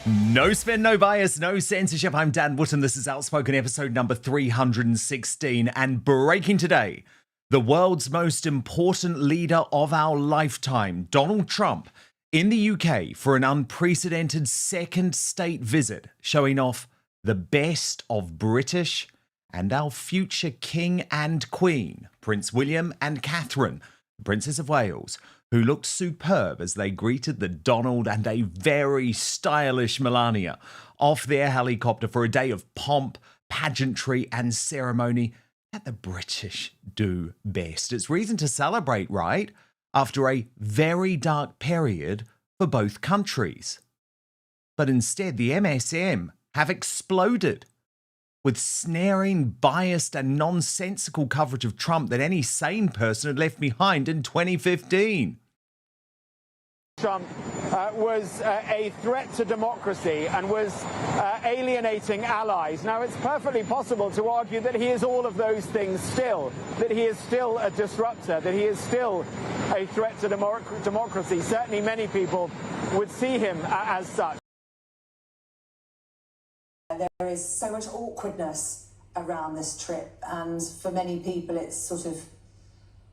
No spin, no bias, no censorship. I'm Dan Wootton. This is Outspoken episode number 316. And breaking today, the world's most important leader of our lifetime, Donald Trump, in the UK for an unprecedented second state visit, showing off the best of British and our future king and queen, Prince William and Catherine, the Princess of Wales, who looked superb as they greeted the Donald and a very stylish Melania off their helicopter for a day of pomp, pageantry and ceremony that the British do best. It's reason to celebrate, right? After a very dark period for both countries. But instead, the MSM have exploded with snaring, biased and nonsensical coverage of Trump that any sane person had left behind in 2015. Trump was a threat to democracy and was alienating allies. Now, it's perfectly possible to argue that he is all of those things still, that he is still a disruptor, that he is still a threat to democracy. Certainly many people would see him as such. There is so much awkwardness around this trip, and for many people it's sort of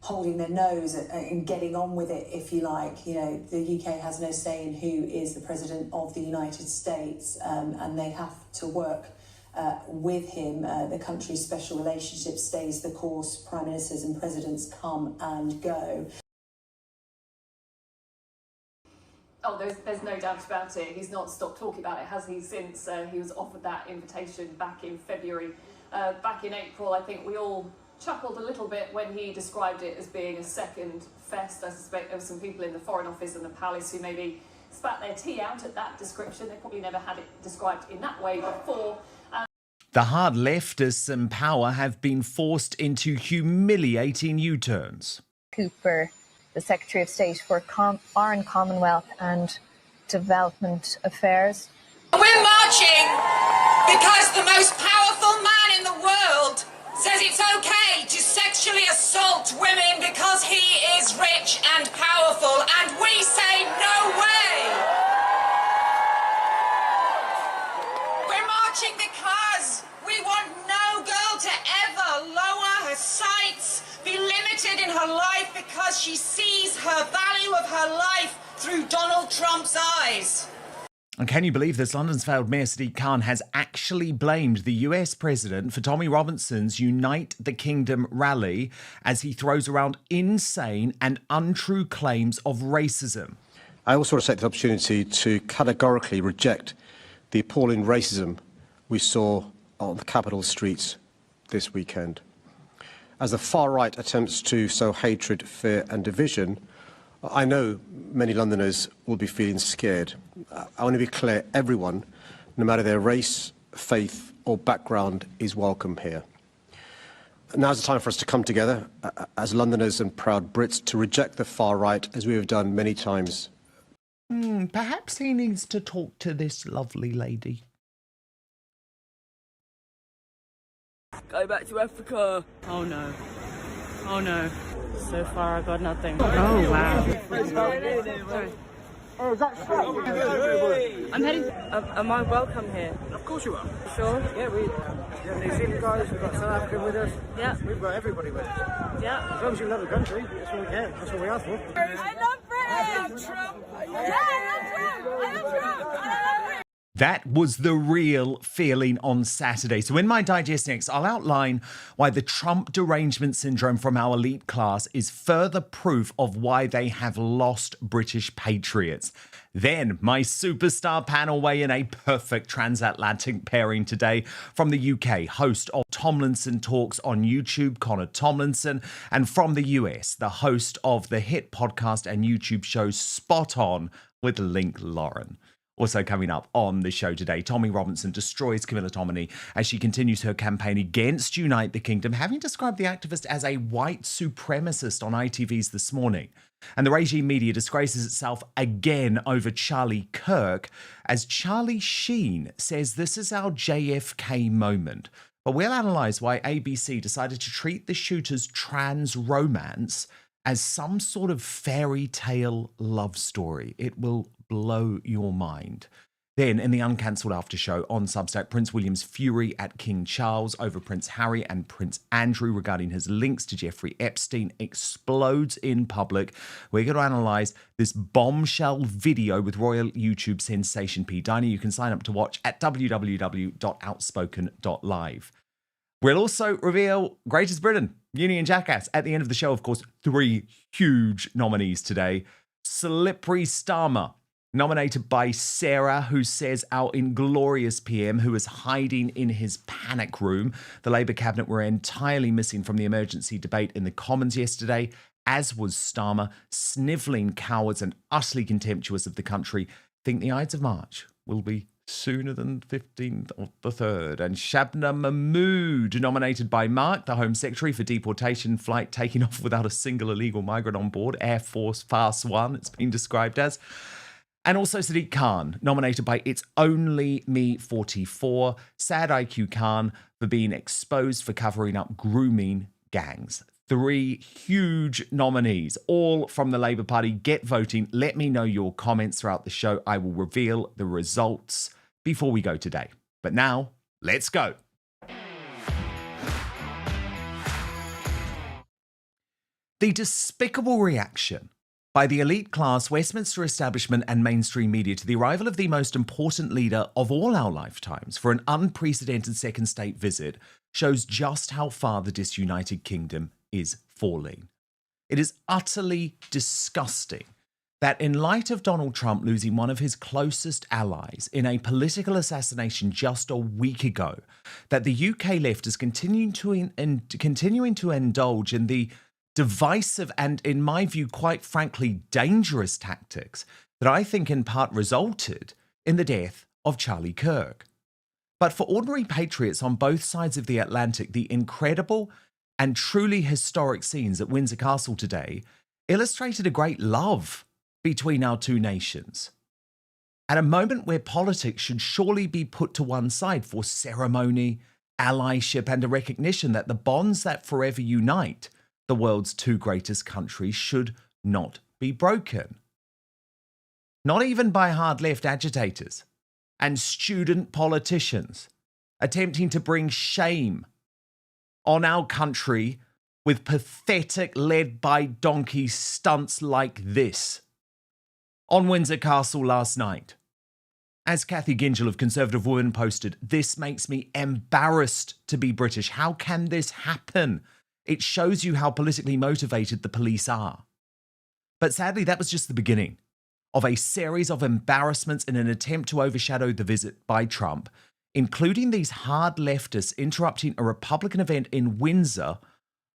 holding their nose and getting on with it, if you like. You know, the UK has no say in who is the President of the United States, and they have to work with him. The country's special relationship stays the course. Prime ministers and presidents come and go. Oh, there's no doubt about it. He's not stopped talking about it, has he, since he was offered that invitation back in February. Back in April, I think we all chuckled a little bit when he described it as being a second fest. I suspect there were some people in the Foreign Office and the Palace who maybe spat their tea out at that description. They probably never had it described in that way before. The hard leftists in power have been forced into humiliating U-turns. Cooper, the Secretary of State for Foreign Commonwealth and Development Affairs. We're marching because the most powerful man in the world says it's okay to sexually assault women because he is rich and powerful, and we say no way. We're marching because we want no girl to ever lower her sights, be limited in her life because she sees her value of her life through Donald Trump's eyes. And can you believe this? London's failed Mayor Sadiq Khan has actually blamed the US president for Tommy Robinson's Unite the Kingdom rally as he throws around insane and untrue claims of racism. I also want to take the opportunity to categorically reject the appalling racism we saw on the capital streets this weekend. As the far right attempts to sow hatred, fear and division, I know many Londoners will be feeling scared. I want to be clear, everyone, no matter their race, faith or background, is welcome here. Now's the time for us to come together as Londoners and proud Brits to reject the far right, as we have done many times. Perhaps he needs to talk to this lovely lady. Go back to Africa. Oh no. Oh no. So far I got nothing. Oh wow. I'm heading. Am I welcome here? Of course you are. Sure? Yeah, we have New Zealand guys, we've got South African with us. Yeah. We've got everybody with us. Yeah. As long as you love the country, that's what we care. That's what we ask for. I love Britain! I love Trump! Yeah, I love Trump! I love Trump! I love Britain! That was the real feeling on Saturday. So in my digest next, I'll outline why the Trump derangement syndrome from our elite class is further proof of why they have lost British patriots. Then my superstar panel weigh in a perfect transatlantic pairing today from the UK, host of Tomlinson Talks on YouTube, Connor Tomlinson, and from the US, the host of the hit podcast and YouTube show Spot On with Link Lauren. Also coming up on the show today, Tommy Robinson destroys Camilla Tominey as she continues her campaign against Unite the Kingdom, having described the activist as a white supremacist on ITV's This Morning. And the regime media disgraces itself again over Charlie Kirk, as Charlie Sheen says this is our JFK moment. But we'll analyse why ABC decided to treat the shooter's trans romance as some sort of fairy tale love story. It will blow your mind. Then, in the uncancelled after show on Substack, Prince William's fury at King Charles over Prince Harry and Prince Andrew regarding his links to Jeffrey Epstein explodes in public. We're going to analyse this bombshell video with royal YouTube sensation P. Dinah. You can sign up to watch at www.outspoken.live. We'll also reveal Greatest Britain, Union Jackass. At the end of the show, of course, 3 huge nominees today. Slippery Starmer, nominated by Sarah, who says our inglorious PM, who is hiding in his panic room. The Labour cabinet were entirely missing from the emergency debate in the Commons yesterday, as was Starmer, snivelling cowards and utterly contemptuous of the country. Think the Ides of March will be sooner than 15th of the 3rd. And Shabna Mahmood, nominated by Mark, the Home Secretary, for deportation flight taking off without a single illegal migrant on board. Air Force Fast One, it's been described as. And also Sadiq Khan, nominated by It's Only Me 44, Sad IQ Khan, for being exposed for covering up grooming gangs. 3 huge nominees, all from the Labour Party. Get voting. Let me know your comments throughout the show. I will reveal the results before we go today. But now, let's go. The despicable reaction by the elite class, Westminster establishment and mainstream media to the arrival of the most important leader of all our lifetimes for an unprecedented second state visit shows just how far the disunited kingdom is falling. It is utterly disgusting that in light of Donald Trump losing one of his closest allies in a political assassination just a week ago, that the UK left is continuing to indulge in the divisive and, in my view, quite frankly, dangerous tactics that I think in part resulted in the death of Charlie Kirk. But for ordinary patriots on both sides of the Atlantic, the incredible and truly historic scenes at Windsor Castle today illustrated a great love between our two nations. At a moment where politics should surely be put to one side for ceremony, allyship, and a recognition that the bonds that forever unite the world's 2 greatest countries should not be broken. Not even by hard left agitators and student politicians attempting to bring shame on our country with pathetic led-by-donkey stunts like this. On Windsor Castle last night, as Kathy Gingell of Conservative Women posted, "This makes me embarrassed to be British. How can this happen? It shows you how politically motivated the police are." But sadly, that was just the beginning of a series of embarrassments in an attempt to overshadow the visit by Trump, including these hard leftists interrupting a Republican event in Windsor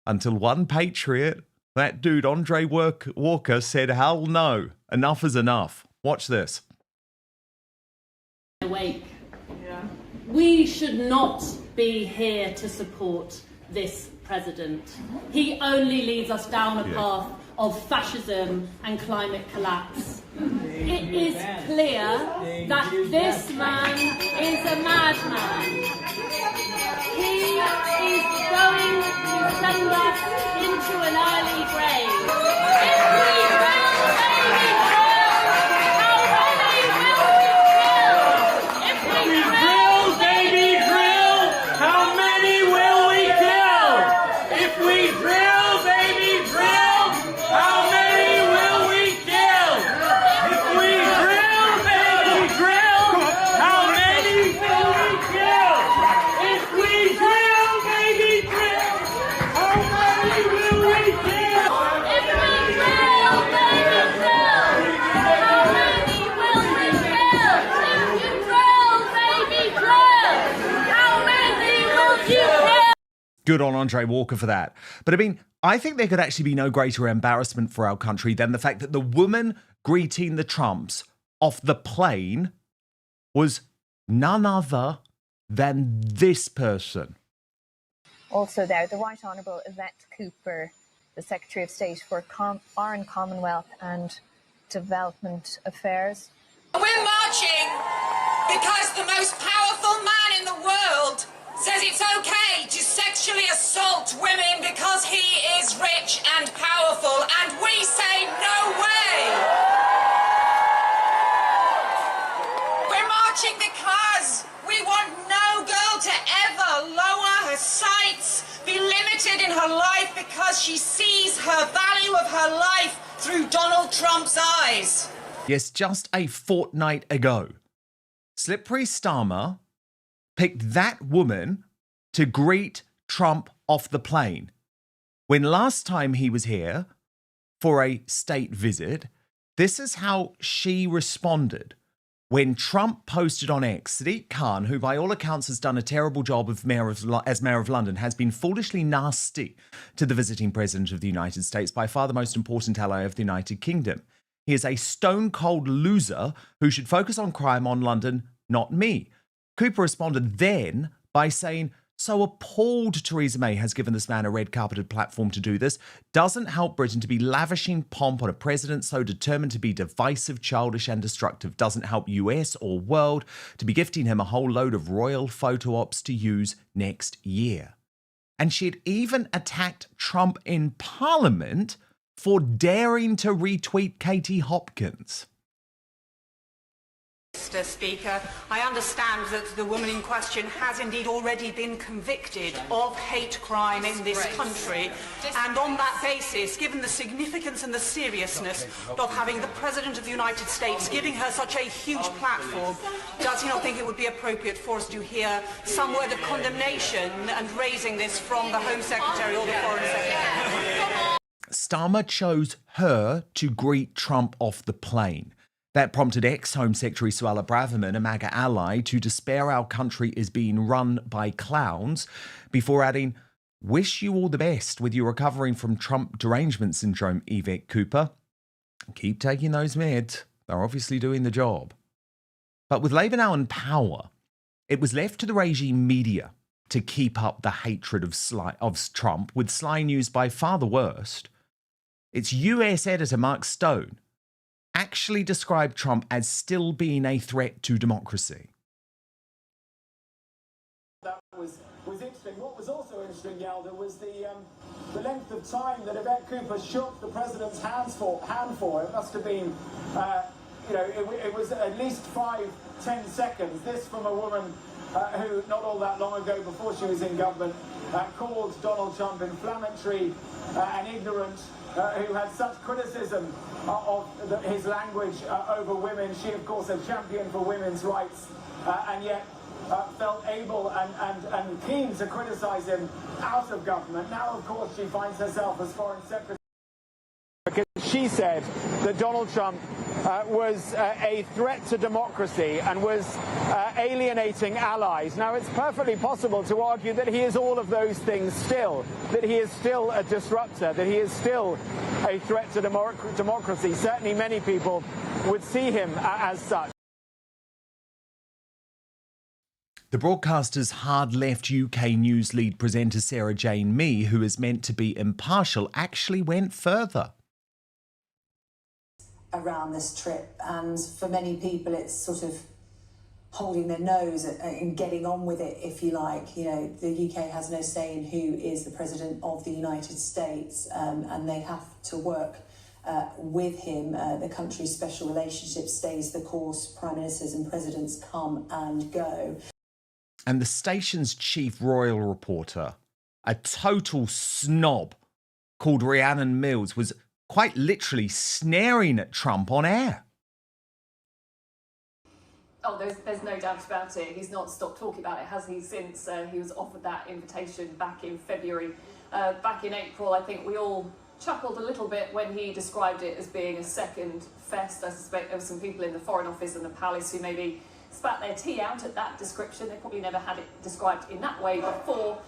until one patriot, that dude Andre Walker, said, "Hell no, enough is enough." Watch this. Awake. We should not be here to support this president. He only leads us down a path of fascism and climate collapse. It is clear that this man is a madman. He is going to send us into an early grave. If we will, baby, how many will we kill? If we drill, baby, drill, how many will we kill? If we drill, baby, drill, how many will we kill? If we drill, baby, drill, how many will we kill? If we drill, baby, drill, how many will we kill? If we drill, baby, drill, how many will we kill? If you drill, baby, drill, how many will you kill? Good on Andre Walker for that. But I mean, I think there could actually be no greater embarrassment for our country than the fact that the woman greeting the Trumps off the plane was none other than this person. Also there, the Right Honourable Yvette Cooper, the Secretary of State for Foreign Commonwealth and Development Affairs. We're marching because the most powerful man in the world says it's okay to sexually assault women because he is rich and powerful, and we say no way. We're marching marching because we want no girl to ever lower her sights, be limited in her life because she sees her value of her life through Donald Trump's eyes. Yes, just a fortnight ago, Slippery Starmer picked that woman to greet Trump off the plane. When last time he was here for a state visit, this is how she responded. When Trump posted on X, Sadiq Khan, who by all accounts has done a terrible job as Mayor of London, has been foolishly nasty to the visiting President of the United States, by far the most important ally of the United Kingdom. He is a stone-cold loser who should focus on crime on London, not me. Cooper responded then by saying, so appalled Theresa May has given this man a red-carpeted platform to do this. Doesn't help Britain to be lavishing pomp on a president so determined to be divisive, childish and destructive. Doesn't help US or world to be gifting him a whole load of royal photo ops to use next year. And she'd even attacked Trump in Parliament for daring to retweet Katie Hopkins. Mr. Speaker, I understand that the woman in question has indeed already been convicted of hate crime in this country, and on that basis, given the significance and the seriousness of having the President of the United States giving her such a huge platform, does he not think it would be appropriate for us to hear some word of condemnation and raising this from the Home Secretary or the Foreign Secretary? Starmer chose her to greet Trump off the plane. That prompted ex-Home Secretary Suella Braverman, a MAGA ally, to despair our country is being run by clowns, before adding, wish you all the best with your recovering from Trump derangement syndrome, Yvette Cooper. Keep taking those meds. They're obviously doing the job. But with Labour now in power, it was left to the regime media to keep up the hatred of Trump, with sly news by far the worst. Its US editor, Mark Stone, actually described Trump as still being a threat to democracy. That was interesting. What was also interesting, Yalda, was the length of time that Yvette Cooper shook the president's hand for. It must have been, it was at least 5-10 seconds. This from a woman who, not all that long ago, before she was in government, called Donald Trump inflammatory and ignorant, who had such criticism of his language over women. She, of course, a champion for women's rights, and yet felt able and keen to criticize him out of government. Now, of course, she finds herself as Foreign Secretary. Because she said that Donald Trump was a threat to democracy and was alienating allies. Now, it's perfectly possible to argue that he is all of those things still, that he is still a disruptor, that he is still a threat to democracy. Certainly many people would see him as such. The broadcaster's hard-left UK news lead presenter Sarah Jane Mee, who is meant to be impartial, actually went further around this trip, and for many people it's sort of holding their nose and getting on with it, if you like. You know, the UK has no say in who is the President of the United States, and they have to work with him. The country's special relationship stays the course. Prime ministers and presidents come and go. And the station's chief royal reporter, a total snob called Rhiannon Mills, was quite literally sneering at Trump on air. Oh, there's no doubt about it. He's not stopped talking about it, has he, since he was offered that invitation back in February. Back in April, I think we all chuckled a little bit when he described it as being a second fest. I suspect there were some people in the Foreign Office and the Palace who maybe spat their tea out at that description. They probably never had it described in that way before.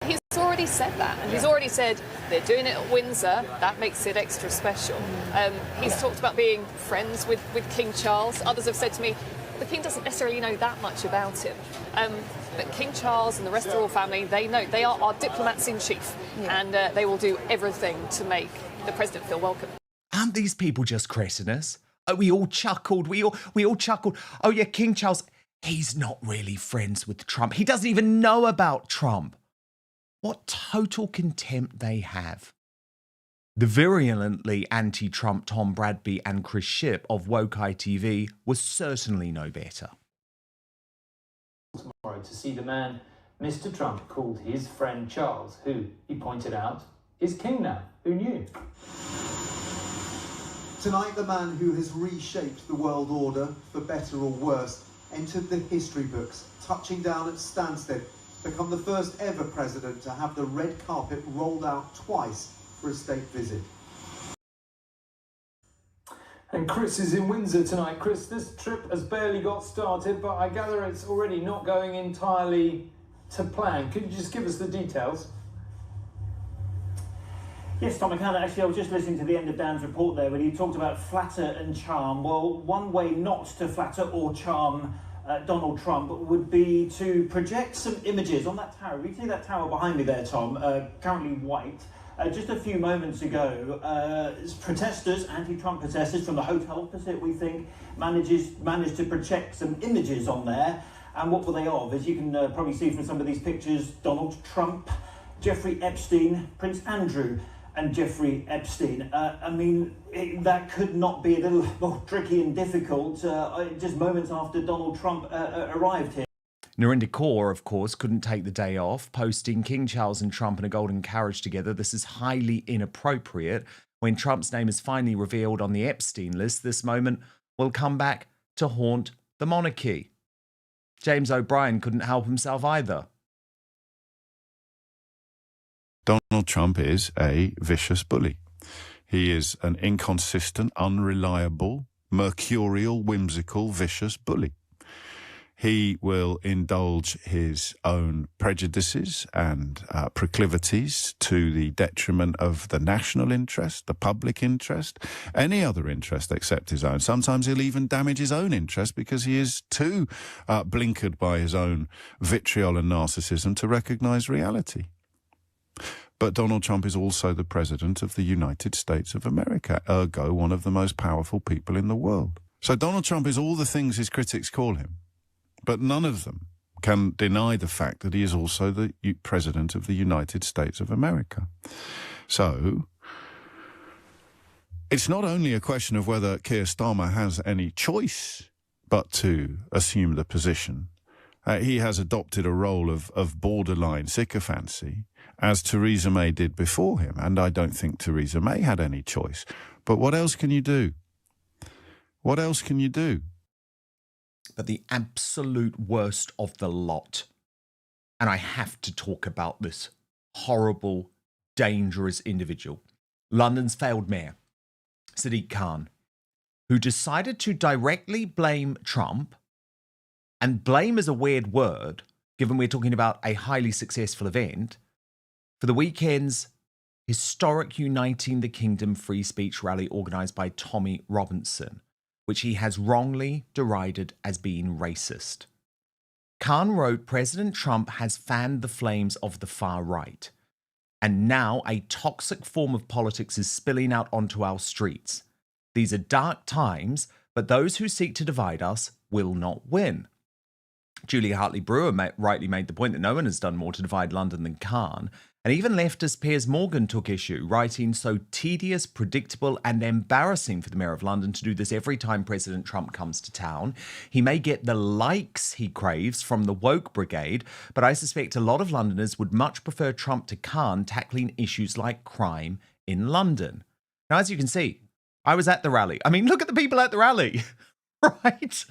He's already said that, and he's already said they're doing it at Windsor. That makes it extra special. He's talked about being friends with King Charles. Others have said to me, the King doesn't necessarily know that much about him. But King Charles and the rest of the royal family, they know they are our diplomats in chief, and they will do everything to make the President feel welcome. Aren't these people just cressing us? Oh, we all chuckled. We all chuckled. Oh yeah, King Charles, he's not really friends with Trump. He doesn't even know about Trump. What total contempt they have The virulently anti-Trump Tom Bradby and Chris Shipp of Woke ITV was certainly no better. Tomorrow to see the man Mr. Trump called his friend Charles, who, he pointed out, is king now. Who knew? Tonight, the man who has reshaped the world order, for better or worse, entered the history books, touching down at Stansted, become the first ever president to have the red carpet rolled out twice for a state visit. And Chris is in Windsor tonight. Chris, this trip has barely got started, but I gather it's already not going entirely to plan. Could you just give us the details? Yes, Tom, I can. Actually, I was just listening to the end of Dan's report there when he talked about flatter and charm. Well, one way not to flatter or charm Donald Trump would be to project some images on that tower. You see that tower behind me there, Tom, currently white. Just a few moments ago, protesters, anti-Trump protesters from the hotel opposite, we think, managed to project some images on there. And what were they of? As you can probably see from some of these pictures, Donald Trump, Jeffrey Epstein, Prince Andrew and Jeffrey Epstein. I mean, that could not be a little more tricky and difficult just moments after Donald Trump arrived here. Narinder Kaur, of course, couldn't take the day off, posting King Charles and Trump in a golden carriage together. This is highly inappropriate. When Trump's name is finally revealed on the Epstein list, this moment will come back to haunt the monarchy. James O'Brien couldn't help himself either. Donald Trump is a vicious bully. He is an inconsistent, unreliable, mercurial, whimsical, vicious bully. He will indulge his own prejudices and proclivities to the detriment of the national interest, the public interest, any other interest except his own. Sometimes he'll even damage his own interest because he is too blinkered by his own vitriol and narcissism to recognise reality. But Donald Trump is also the president of the United States of America, ergo one of the most powerful people in the world. So Donald Trump is all the things his critics call him, but none of them can deny the fact that he is also the president of the United States of America. So it's not only a question of whether Keir Starmer has any choice but to assume the position. He has adopted a role of borderline sycophancy, as Theresa May did before him, and I don't think Theresa May had any choice. But what else can you do? What else can you do? But the absolute worst of the lot, and I have to talk about this horrible, dangerous individual, London's failed mayor, Sadiq Khan, who decided to directly blame Trump. And blame is a weird word, given we're talking about a highly successful event, for the weekend's historic Uniting the Kingdom free speech rally organised by Tommy Robinson, which he has wrongly derided as being racist. Khan wrote, President Trump has fanned the flames of the far right, and now a toxic form of politics is spilling out onto our streets. These are dark times, but those who seek to divide us will not win. Julia Hartley-Brewer rightly made the point that no one has done more to divide London than Khan, and even leftist Piers Morgan took issue, writing, so tedious, predictable and embarrassing for the Mayor of London to do this every time President Trump comes to town. He may get the likes he craves from the woke brigade, but I suspect a lot of Londoners would much prefer Trump to Khan tackling issues like crime in London. Now, as you can see, I was at the rally. I mean, look at the people at the rally, right?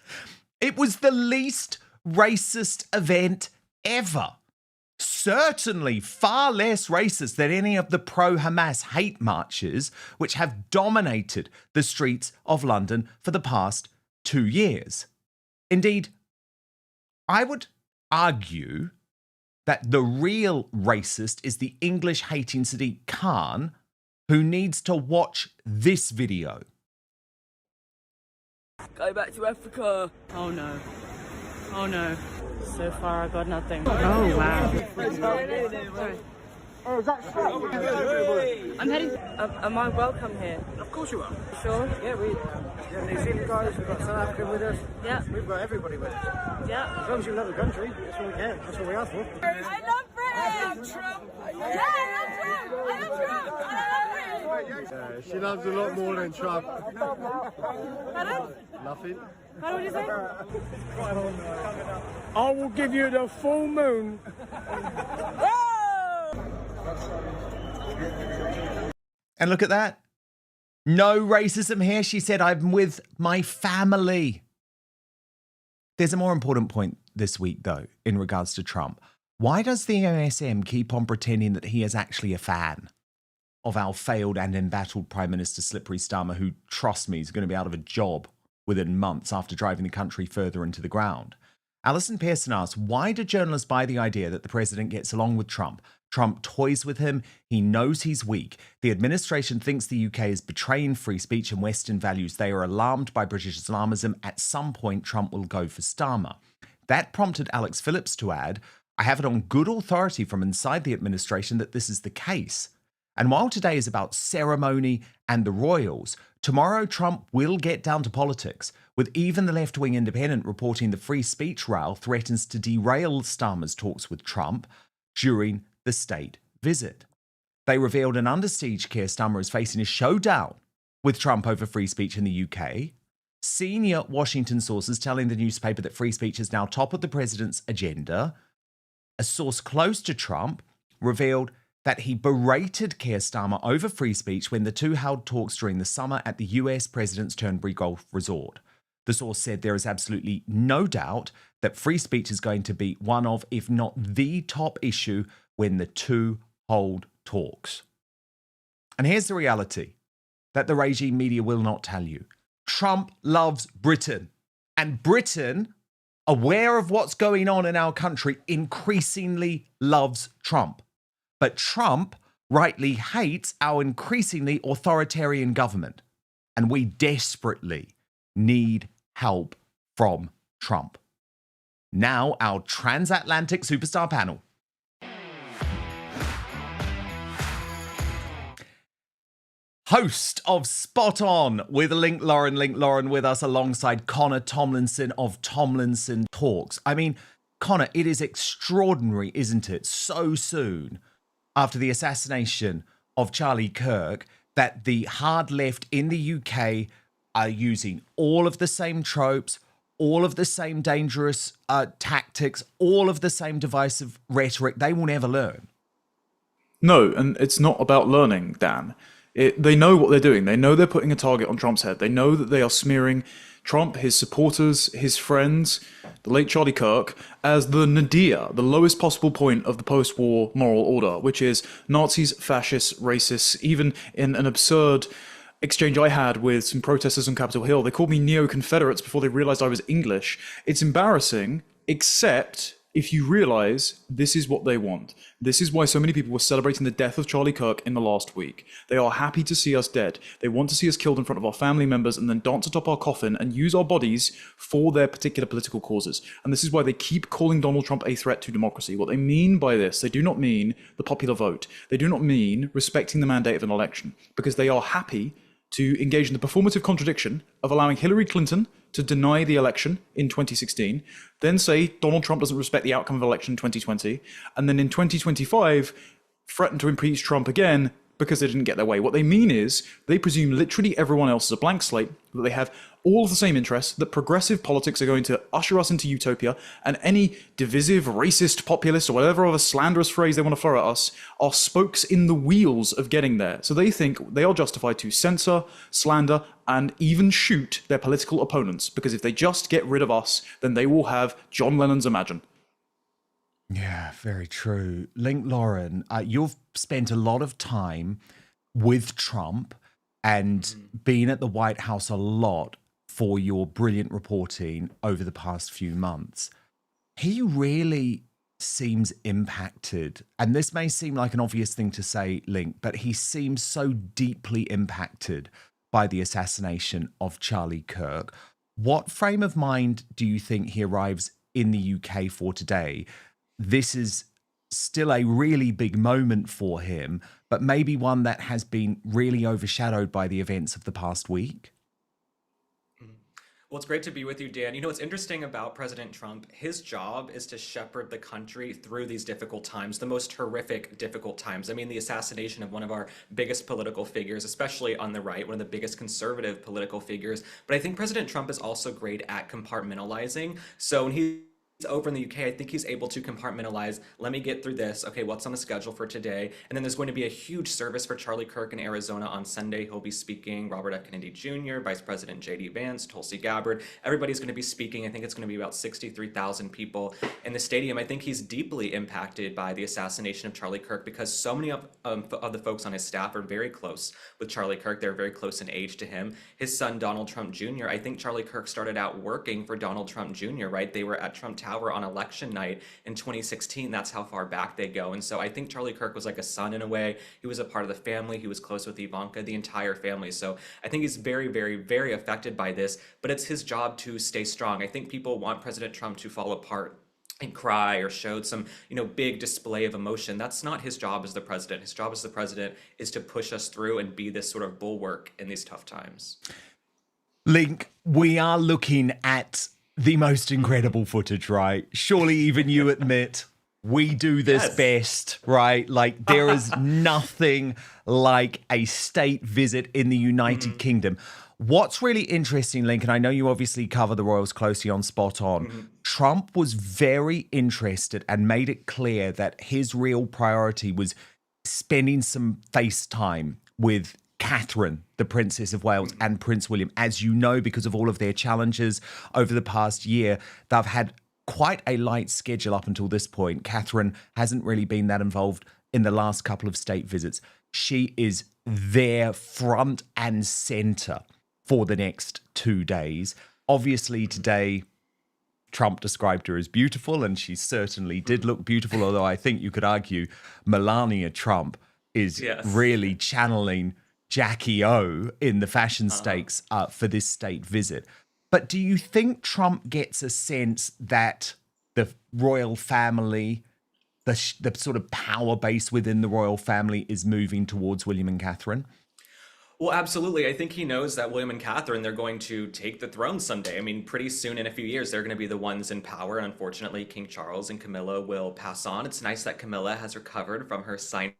It was the least racist event ever. Certainly far less racist than any of the pro-Hamas hate marches which have dominated the streets of London for the past 2 years. Indeed, I would argue that the real racist is the English-hating Sadiq Khan, who needs to watch this video. Go back to Africa. Oh no. Oh no. So far I got nothing. Oh wow. Oh, is that so? I'm heading. Am I welcome here? Of course you are. Sure? Yeah, we have New Zealand guys, we've got South African with us. Yeah. We've got everybody with us. Yeah. As long as you love the country, that's all we care. That's all we ask for. I love Britain! I love Trump! Yeah, I love Trump! I love Trump! I love Britain! She loves a lot more than Trump. Pardon? Nothing. What would you say? I will give you the full moon. And look at that. No racism here. She said, I'm with my family. There's a more important point this week, though, in regards to Trump. Why does the MSM keep on pretending that he is actually a fan of our failed and embattled Prime Minister Slippery Starmer, who, trust me, is going to be out of a job within months after driving the country further into the ground? Alison Pearson asks, why do journalists buy the idea that the president gets along with Trump? Trump toys with him. He knows he's weak. The administration thinks the UK is betraying free speech and Western values. They are alarmed by British Islamism. At some point, Trump will go for Starmer. That prompted Alex Phillips to add, I have it on good authority from inside the administration that this is the case. And while today is about ceremony and the royals, tomorrow Trump will get down to politics, with even the left-wing Independent reporting the free speech row threatens to derail Starmer's talks with Trump during the state visit. They revealed an under siege Keir Starmer is facing a showdown with Trump over free speech in the UK. Senior Washington sources telling the newspaper that free speech is now top of the president's agenda. A source close to Trump revealed that he berated Keir Starmer over free speech when the two held talks during the summer at the US president's Turnberry Golf Resort. The source said there is absolutely no doubt that free speech is going to be one of, if not the top issue when the two hold talks. And here's the reality that the regime media will not tell you. Trump loves Britain, and Britain, aware of what's going on in our country, increasingly loves Trump. But Trump rightly hates our increasingly authoritarian government, and we desperately need help from Trump. Now, our transatlantic superstar panel. Host of Spot On with Link Lauren with us alongside Connor Tomlinson of Tomlinson Talks. I mean, Connor, it is extraordinary, isn't it? So soon after the assassination of Charlie Kirk, that the hard left in the UK are using all of the same tropes, all of the same dangerous tactics, all of the same divisive rhetoric. They will never learn. No, and it's not about learning, Dan. They know what they're doing. They know they're putting a target on Trump's head. They know that they are smearing Trump, his supporters, his friends, the late Charlie Kirk, as the nadir, the lowest possible point of the post-war moral order, which is Nazis, fascists, racists. Even in an absurd exchange I had with some protesters on Capitol Hill, they called me neo-Confederates before they realized I was English. It's embarrassing, except if you realize this is what they want. This is why so many people were celebrating the death of Charlie Kirk in the last week. They are happy to see us dead. They want to see us killed in front of our family members and then dance atop our coffin and use our bodies for their particular political causes. And this is why they keep calling Donald Trump a threat to democracy. What they mean by this, they do not mean the popular vote. They do not mean respecting the mandate of an election, because they are happy to engage in the performative contradiction of allowing Hillary Clinton to deny the election in 2016, then say Donald Trump doesn't respect the outcome of election in 2020, and then in 2025 threaten to impeach Trump again because they didn't get their way. What they mean is they presume literally everyone else is a blank slate, that they have all of the same interests, that progressive politics are going to usher us into utopia, and any divisive, racist, populist, or whatever other slanderous phrase they want to throw at us are spokes in the wheels of getting there. So they think they are justified to censor, slander, and even shoot their political opponents, because if they just get rid of us, then they will have John Lennon's Imagine. Yeah, very true. Link Lauren, you've spent a lot of time with Trump and been at the White House a lot for your brilliant reporting over the past few months. He really seems impacted, and this may seem like an obvious thing to say, Link, but he seems so deeply impacted by the assassination of Charlie Kirk. What frame of mind do you think he arrives in the UK for today? This is still a really big moment for him, but maybe one that has been really overshadowed by the events of the past week. Well, it's great to be with you, Dan. You know, what's interesting about President Trump, his job is to shepherd the country through these difficult times, the most horrific, difficult times. I mean, the assassination of one of our biggest political figures, especially on the right, one of the biggest conservative political figures. But I think President Trump is also great at compartmentalizing. So when he's over in the UK, I think he's able to compartmentalize. Let me get through this. Okay, what's on the schedule for today? And then there's going to be a huge service for Charlie Kirk in Arizona on Sunday. He'll be speaking. Robert F. Kennedy Jr., Vice President J.D. Vance, Tulsi Gabbard. Everybody's going to be speaking. I think it's going to be about 63,000 people in the stadium. I think he's deeply impacted by the assassination of Charlie Kirk because so many of the folks on his staff are very close with Charlie Kirk. They're very close in age to him. His son, Donald Trump Jr., I think Charlie Kirk started out working for Donald Trump Jr., right? They were at Trump Tower on election night in 2016. That's how far back they go. And so I think Charlie Kirk was like a son in a way. He was a part of the family. He was close with Ivanka, the entire family. So I think he's very, very, very affected by this, but it's his job to stay strong. I think people want President Trump to fall apart and cry or showed some, big display of emotion. That's not his job as the president. His job as the president is to push us through and be this sort of bulwark in these tough times. Link, we are looking at the most incredible footage, right? Surely even you admit we do this best, right? Like there is nothing like a state visit in the United Kingdom. What's really interesting, Link, and I know you obviously cover the royals closely on Spot On, Trump was very interested and made it clear that his real priority was spending some face time with Catherine, the Princess of Wales, and Prince William. As you know, because of all of their challenges over the past year, they've had quite a light schedule up until this point. Catherine hasn't really been that involved in the last couple of state visits. She is there front and center for the next 2 days. Obviously, today, Trump described her as beautiful, and she certainly did look beautiful, although I think you could argue Melania Trump is really channeling Jackie O in the fashion stakes for this state visit. But do you think Trump gets a sense that the royal family, the sort of power base within the royal family is moving towards William and Catherine? Well, absolutely. I think he knows that William and Catherine, they're going to take the throne someday. I mean, pretty soon in a few years, they're going to be the ones in power. And unfortunately, King Charles and Camilla will pass on. It's nice that Camilla has recovered from her sinus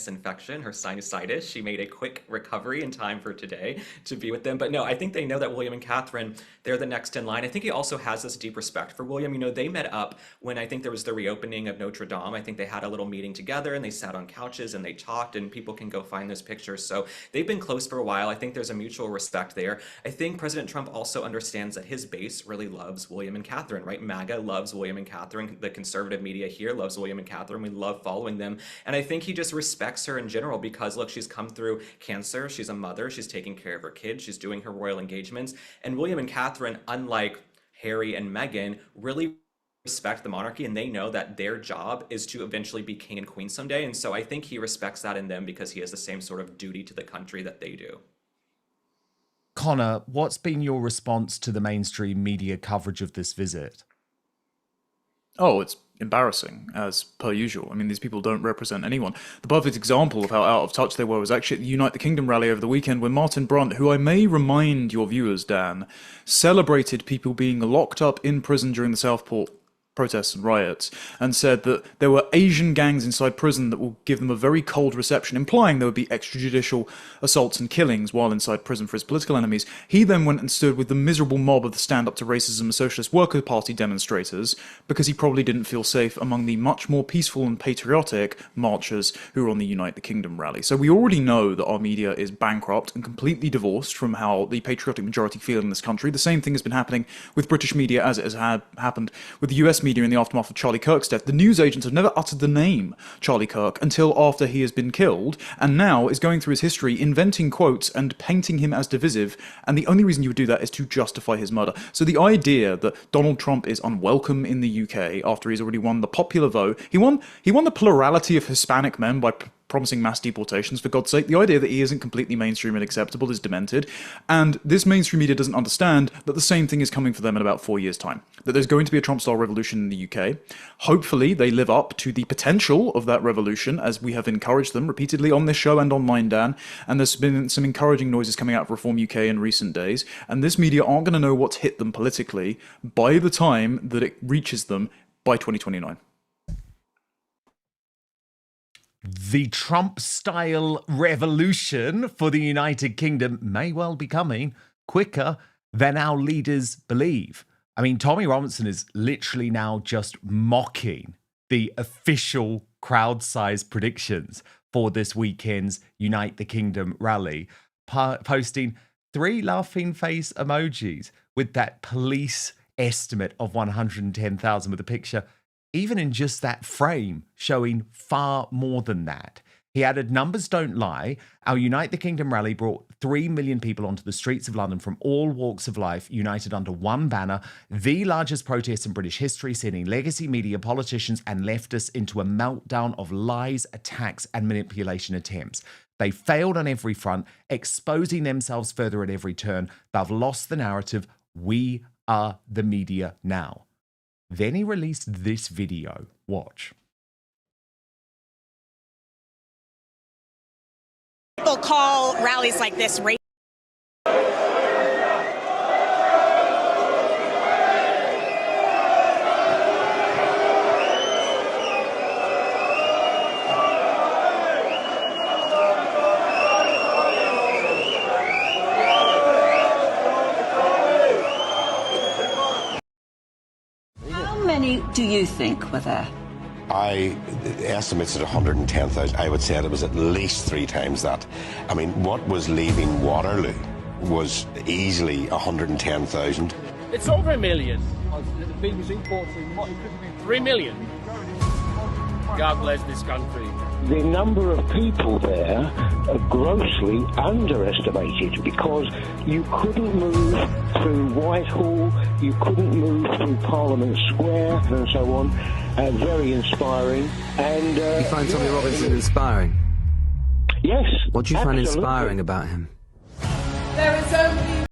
infection, her sinusitis. She made a quick recovery in time for today to be with them. But no, I think they know that William and Catherine, they're the next in line. I think he also has this deep respect for William. They met up when I think there was the reopening of Notre Dame. I think they had a little meeting together and they sat on couches and they talked, and people can go find those pictures. So they've been close for a while. I think there's a mutual respect there. I think President Trump also understands that his base really loves William and Catherine, right? MAGA loves William and Catherine. The conservative media here loves William and Catherine. We love following them. And I think he just respects her in general because, look, she's come through cancer. She's a mother. She's taking care of her kids. She's doing her royal engagements. And William and Catherine, unlike Harry and Meghan, really respect the monarchy, and they know that their job is to eventually be king and queen someday. And so I think he respects that in them because he has the same sort of duty to the country that they do. Connor, what's been your response to the mainstream media coverage of this visit? Oh, it's embarrassing, as per usual. I mean, these people don't represent anyone. The perfect example of how out of touch they were was actually at the Unite the Kingdom rally over the weekend when Martin Brunt, who I may remind your viewers, Dan, celebrated people being locked up in prison during the Southport protests and riots, and said that there were Asian gangs inside prison that will give them a very cold reception, implying there would be extrajudicial assaults and killings while inside prison for his political enemies. He then went and stood with the miserable mob of the Stand Up to Racism Socialist Worker Party demonstrators because he probably didn't feel safe among the much more peaceful and patriotic marchers who were on the Unite the Kingdom rally. So we already know that our media is bankrupt and completely divorced from how the patriotic majority feel in this country. The same thing has been happening with British media as it has happened with the US media in the aftermath of Charlie Kirk's death. The news agents have never uttered the name Charlie Kirk until after he has been killed, and now is going through his history, inventing quotes and painting him as divisive, and the only reason you would do that is to justify his murder. So the idea that Donald Trump is unwelcome in the UK after he's already won the popular vote, he won the plurality of Hispanic men by promising mass deportations, for God's sake. The idea that he isn't completely mainstream and acceptable is demented. And this mainstream media doesn't understand that the same thing is coming for them in about 4 years' time. That there's going to be a Trump-style revolution in the UK. Hopefully they live up to the potential of that revolution, as we have encouraged them repeatedly on this show and online, Dan. And there's been some encouraging noises coming out of Reform UK in recent days. And this media aren't going to know what's hit them politically by the time that it reaches them by 2029. The Trump-style revolution for the United Kingdom may well be coming quicker than our leaders believe. I mean, Tommy Robinson is literally now just mocking the official crowd-sized predictions for this weekend's Unite the Kingdom rally, posting 3 laughing face emojis with that police estimate of 110,000 with a picture, even in just that frame, showing far more than that. He added, numbers don't lie. Our Unite the Kingdom rally brought 3 million people onto the streets of London from all walks of life, united under one banner, the largest protest in British history, sending legacy media, politicians and leftists into a meltdown of lies, attacks and manipulation attempts. They failed on every front, exposing themselves further at every turn. They've lost the narrative. We are the media now. Then he released this video. Watch. People call rallies like this racist. Do you think were there? I estimates at 110,000. I would say it was at least 3 times that. I mean, what was leaving Waterloo was easily 110,000. It's over 1 million. The BBC reports 3 million. God bless this country. The number of people there are grossly underestimated because you couldn't move through Whitehall, you couldn't move through Parliament Square and so on. Very inspiring. And you find Tommy Robinson inspiring? Yes. What do you find absolutely inspiring about him? There is only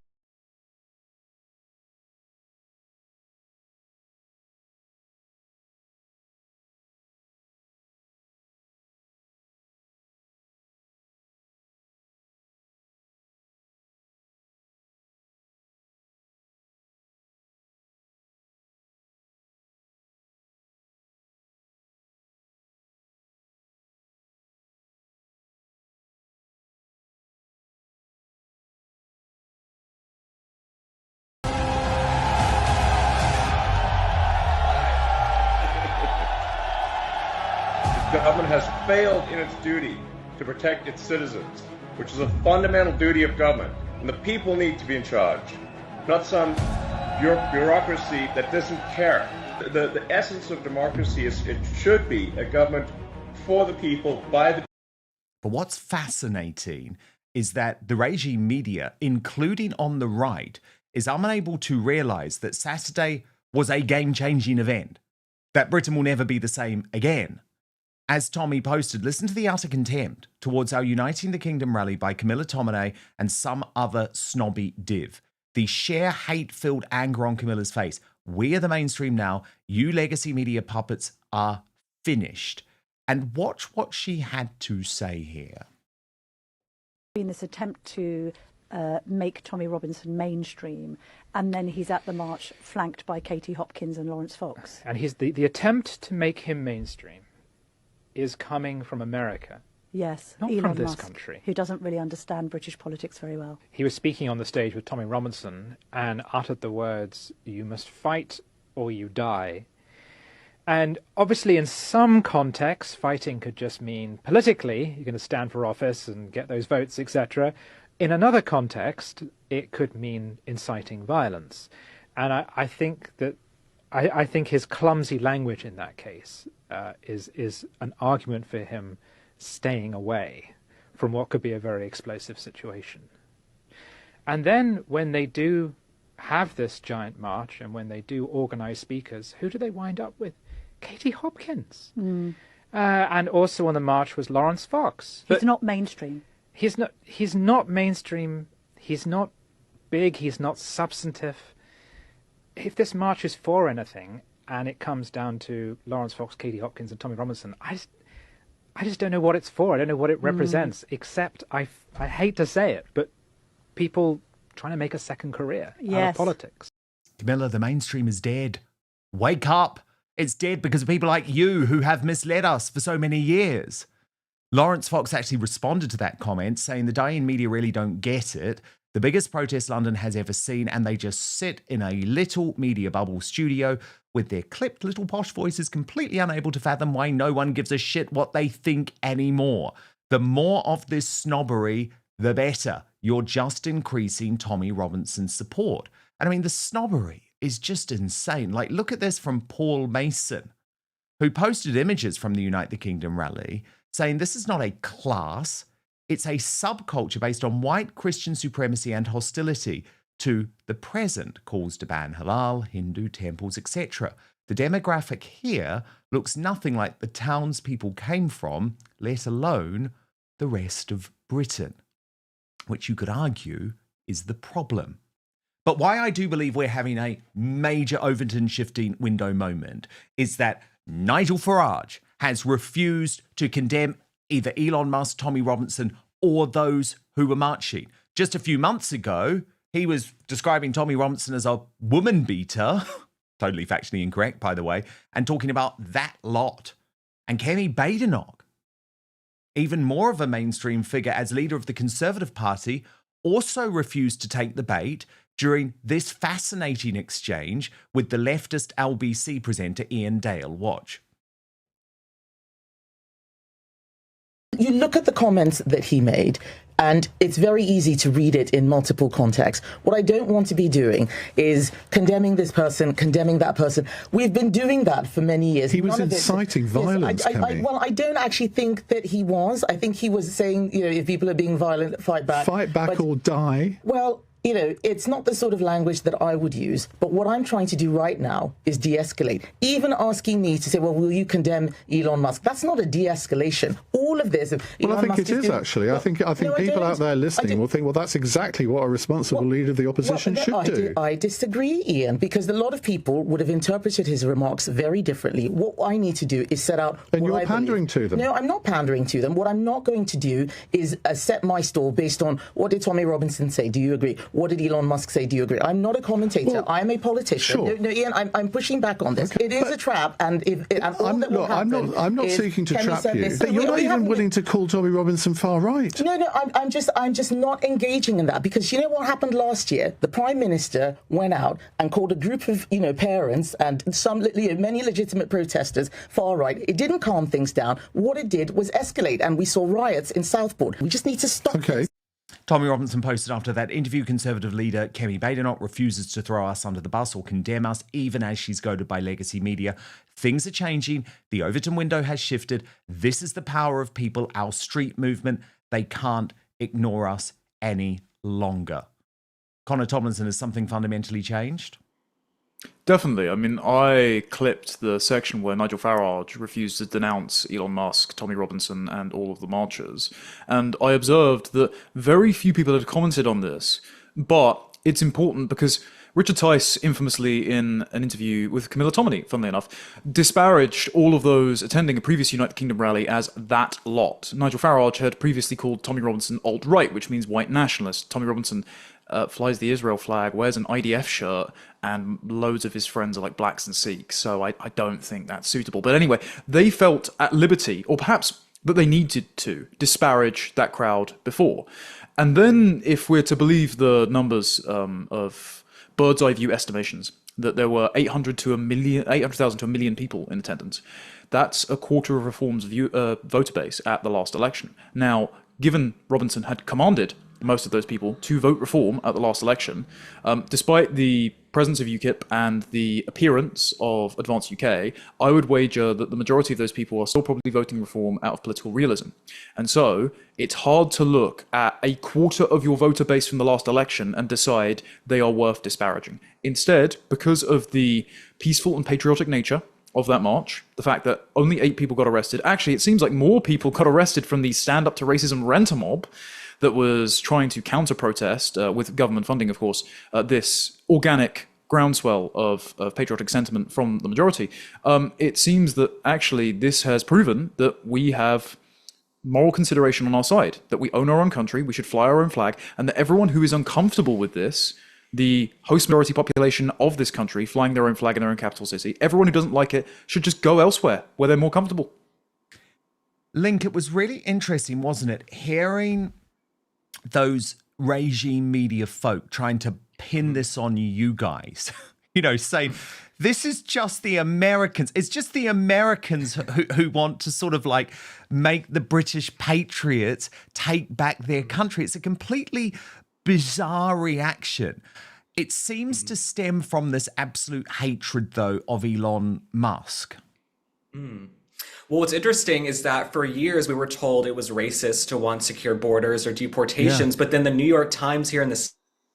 The government has failed in its duty to protect its citizens, which is a fundamental duty of government, and the people need to be in charge, not some bureaucracy that doesn't care. The essence of democracy is it should be a government for the people, by the. But what's fascinating is that the regime media, including on the right, is unable to realise that Saturday was a game-changing event, that Britain will never be the same again. As Tommy posted, listen to the utter contempt towards our Uniting the Kingdom rally by Camilla Tominey and some other snobby div. The sheer hate-filled anger on Camilla's face. We are the mainstream now. You legacy media puppets are finished. And watch what she had to say here. In this attempt to make Tommy Robinson mainstream, and then he's at the march flanked by Katie Hopkins and Lawrence Fox. And the attempt to make him mainstream is coming from America. Yes, not Elon from this Musk, country. who doesn't really understand British politics very well. He was speaking on the stage with Tommy Robinson and uttered the words, "You must fight or you die." And obviously in some contexts, fighting could just mean politically, you're going to stand for office and get those votes, etc. In another context, it could mean inciting violence. And I think that I think his clumsy language in that case is an argument for him staying away from what could be a very explosive situation. And then when they do have this giant march and when they do organise speakers, who do they wind up with? Katie Hopkins. And also on the march was Lawrence Fox. He's not mainstream. He's not mainstream. He's not big. He's not substantive. If this march is for anything, and it comes down to Lawrence Fox, Katie Hopkins, and Tommy Robinson, I just don't know what it's for. I don't know what it represents, except I hate to say it, but people trying to make a second career out of politics. Camilla, the mainstream is dead. Wake up. It's dead because of people like you who have misled us for so many years. Lawrence Fox actually responded to that comment, saying the dying media really don't get it. The biggest protest London has ever seen, and they just sit in a little media bubble studio with their clipped little posh voices, completely unable to fathom why no one gives a shit what they think anymore. The more of this snobbery, the better. You're just increasing Tommy Robinson's support. And I mean, the snobbery is just insane. Like, look at this from Paul Mason, who posted images from the Unite the Kingdom rally saying this is not a class, it's a subculture based on white Christian supremacy and hostility to the present, calls to ban halal, Hindu temples, etc. The demographic here looks nothing like the towns people came from, let alone the rest of Britain, which you could argue is the problem. But why I do believe we're having a major Overton shifting window moment is that Nigel Farage has refused to condemn either Elon Musk, Tommy Robinson, or those who were marching. Just a few months ago, he was describing Tommy Robinson as a woman beater, totally factually incorrect, by the way, and talking about that lot. And Camilla Badenoch, even more of a mainstream figure as leader of the Conservative Party, also refused to take the bait during this fascinating exchange with the leftist LBC presenter Ian Dale. Watch. You look at the comments that he made, and it's very easy to read it in multiple contexts. What I don't want to be doing is condemning this person, condemning that person. We've been doing that for many years. He was inciting violence, well, I don't actually think that he was. I think he was saying, if people are being violent, fight back. Fight back or die. Well, it's not the sort of language that I would use, but what I'm trying to do right now is de-escalate. Even asking me to say, well, will you condemn Elon Musk? That's not a de-escalation. All of this... Well, I think it is, actually. I think people out there listening will think, well, that's exactly what a responsible leader of the opposition should do. I disagree, Ian, because a lot of people would have interpreted his remarks very differently. What I need to do is set out... And you're pandering to them. No, I'm not pandering to them. What I'm not going to do is set my stall based on what did Tommy Robinson say? Do you agree? What did Elon Musk say? Do you agree? I'm not a commentator. I'm a politician. Sure. No, Ian, I'm pushing back on this. Okay, it is a trap, and I'm not seeking to trap you. You're not even willing to call Tommy Robinson far right. No, I'm just not engaging in that, because you know what happened last year? The Prime Minister went out and called a group of parents and many legitimate protesters far right. It didn't calm things down. What it did was escalate, and we saw riots in Southport. We just need to stop. Okay. Tommy Robinson posted after that interview, Conservative leader Camilla Badenoch refuses to throw us under the bus or condemn us, even as she's goaded by legacy media. Things are changing. The Overton window has shifted. This is the power of people, our street movement. They can't ignore us any longer. Connor Tomlinson, has something fundamentally changed? Definitely. I mean, I clipped the section where Nigel Farage refused to denounce Elon Musk, Tommy Robinson, and all of the marchers. And I observed that very few people had commented on this. But it's important because Richard Tice, infamously in an interview with Camilla Tominey, funnily enough, disparaged all of those attending a previous United Kingdom rally as that lot. Nigel Farage had previously called Tommy Robinson alt-right, which means white nationalist. Tommy Robinson flies the Israel flag, wears an IDF shirt, and loads of his friends are like blacks and Sikhs, so I don't think that's suitable. But anyway, they felt at liberty, or perhaps that they needed to, disparage that crowd before. And then, if we're to believe the numbers of bird's eye view estimations, that there were 800,000 to a million people in attendance, that's a quarter of Reform's voter base at the last election. Now, given Robinson had commanded most of those people to vote Reform at the last election, despite the presence of UKIP and the appearance of Advance UK, I would wager that the majority of those people are still probably voting Reform out of political realism. And so it's hard to look at a quarter of your voter base from the last election and decide they are worth disparaging. Instead, because of the peaceful and patriotic nature of that march, the fact that only 8 people got arrested. Actually, it seems like more people got arrested from the Stand Up to Racism rent-a-mob that was trying to counter-protest, with government funding, of course, this organic groundswell of patriotic sentiment from the majority. It seems that actually this has proven that we have moral consideration on our side, that we own our own country, we should fly our own flag, and that everyone who is uncomfortable with this, the host majority population of this country flying their own flag in their own capital city, everyone who doesn't like it should just go elsewhere where they're more comfortable. Link, it was really interesting, wasn't it? Hearing those regime media folk trying to pin this on you guys, you know, saying this is just the Americans. It's just the Americans who want to sort of like make the British patriots take back their country. It's a completely bizarre reaction. It seems to stem from this absolute hatred, though, of Elon Musk. Well, what's interesting is that for years we were told it was racist to want secure borders or deportations, but then the New York Times here in the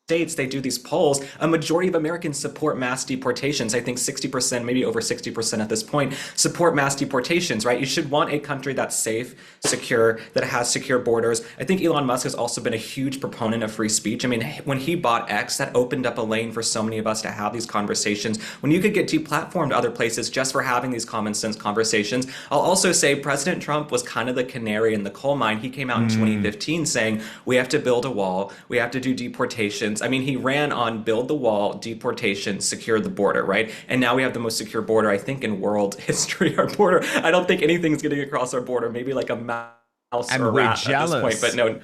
States, they do these polls. A majority of Americans support mass deportations. I think 60%, maybe over 60% at this point, support mass deportations, right? You should want a country that's safe, secure, that has secure borders. I think Elon Musk has also been a huge proponent of free speech. I mean, when he bought X, that opened up a lane for so many of us to have these conversations. When you could get deplatformed other places just for having these common sense conversations. I'll also say President Trump was kind of the canary in the coal mine. He came out in 2015 saying, we have to build a wall, we have to do deportations. I mean, he ran on build the wall, deportation, secure the border, right? And now we have the most secure border, I think, in world history. Our border, I don't think anything's getting across our border, maybe like a mouse and or a rat jealous. at this point. But no,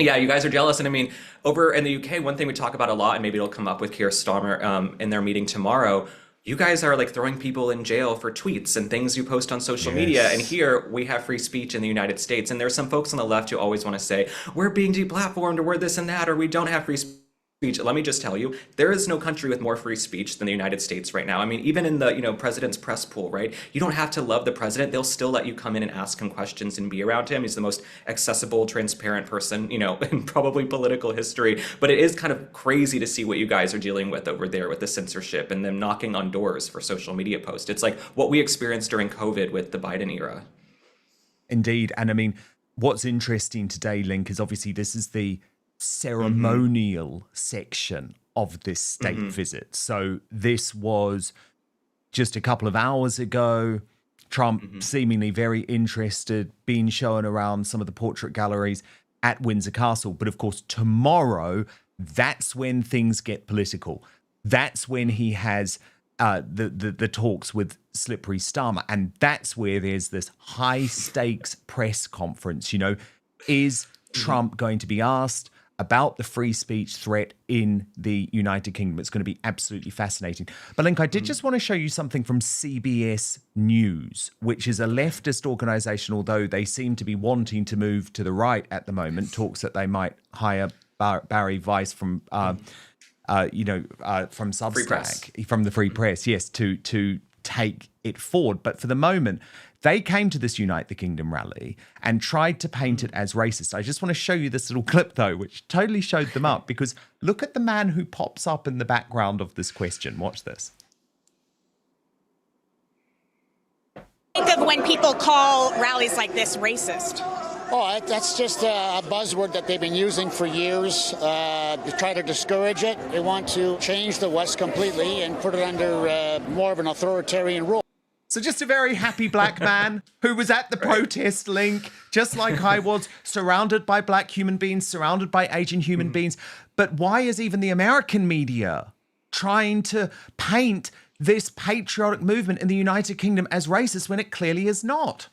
yeah, you guys are jealous. And I mean, over in the UK, one thing we talk about a lot, and maybe it'll come up with Keir Starmer in their meeting tomorrow, you guys are like throwing people in jail for tweets and things you post on social media. And here we have free speech in the United States. And there's some folks on the left who always want to say, we're being deplatformed, or we're this and that, or we don't have free speech. Let me just tell you, there is no country with more free speech than the United States right now. I mean, even in the, president's press pool, right? You don't have to love the president. They'll still let you come in and ask him questions and be around him. He's the most accessible, transparent person, in probably political history. But it is kind of crazy to see what you guys are dealing with over there with the censorship and them knocking on doors for social media posts. It's like what we experienced during COVID with the Biden era. Indeed. And I mean, what's interesting today, Link, is obviously this is the ceremonial section of this state visit. So this was just a couple of hours ago. Trump seemingly very interested, being shown around some of the portrait galleries at Windsor Castle. But of course, tomorrow, that's when things get political. That's when he has the talks with Slippery Starmer. And that's where there's this high stakes press conference. Is Trump going to be asked about the free speech threat in the United Kingdom? It's going to be absolutely fascinating. But Link, I did just want to show you something from CBS News, which is a leftist organization, although they seem to be wanting to move to the right at the moment. Talks that they might hire Barry Weiss from, from Substack, from the Free Press, yes, to take it forward. But for the moment, they came to this Unite the Kingdom rally and tried to paint it as racist. I just want to show you this little clip, though, which totally showed them up, because look at the man who pops up in the background of this question. Watch this. Think of when people call rallies like this racist. Oh, that's just a buzzword that they've been using for years to try to discourage it. They want to change the West completely and put it under more of an authoritarian rule. So just a very happy black man who was at the protest, Link, just like I was, surrounded by black human beings, surrounded by Asian human beings. But why is even the American media trying to paint this patriotic movement in the United Kingdom as racist when it clearly is not?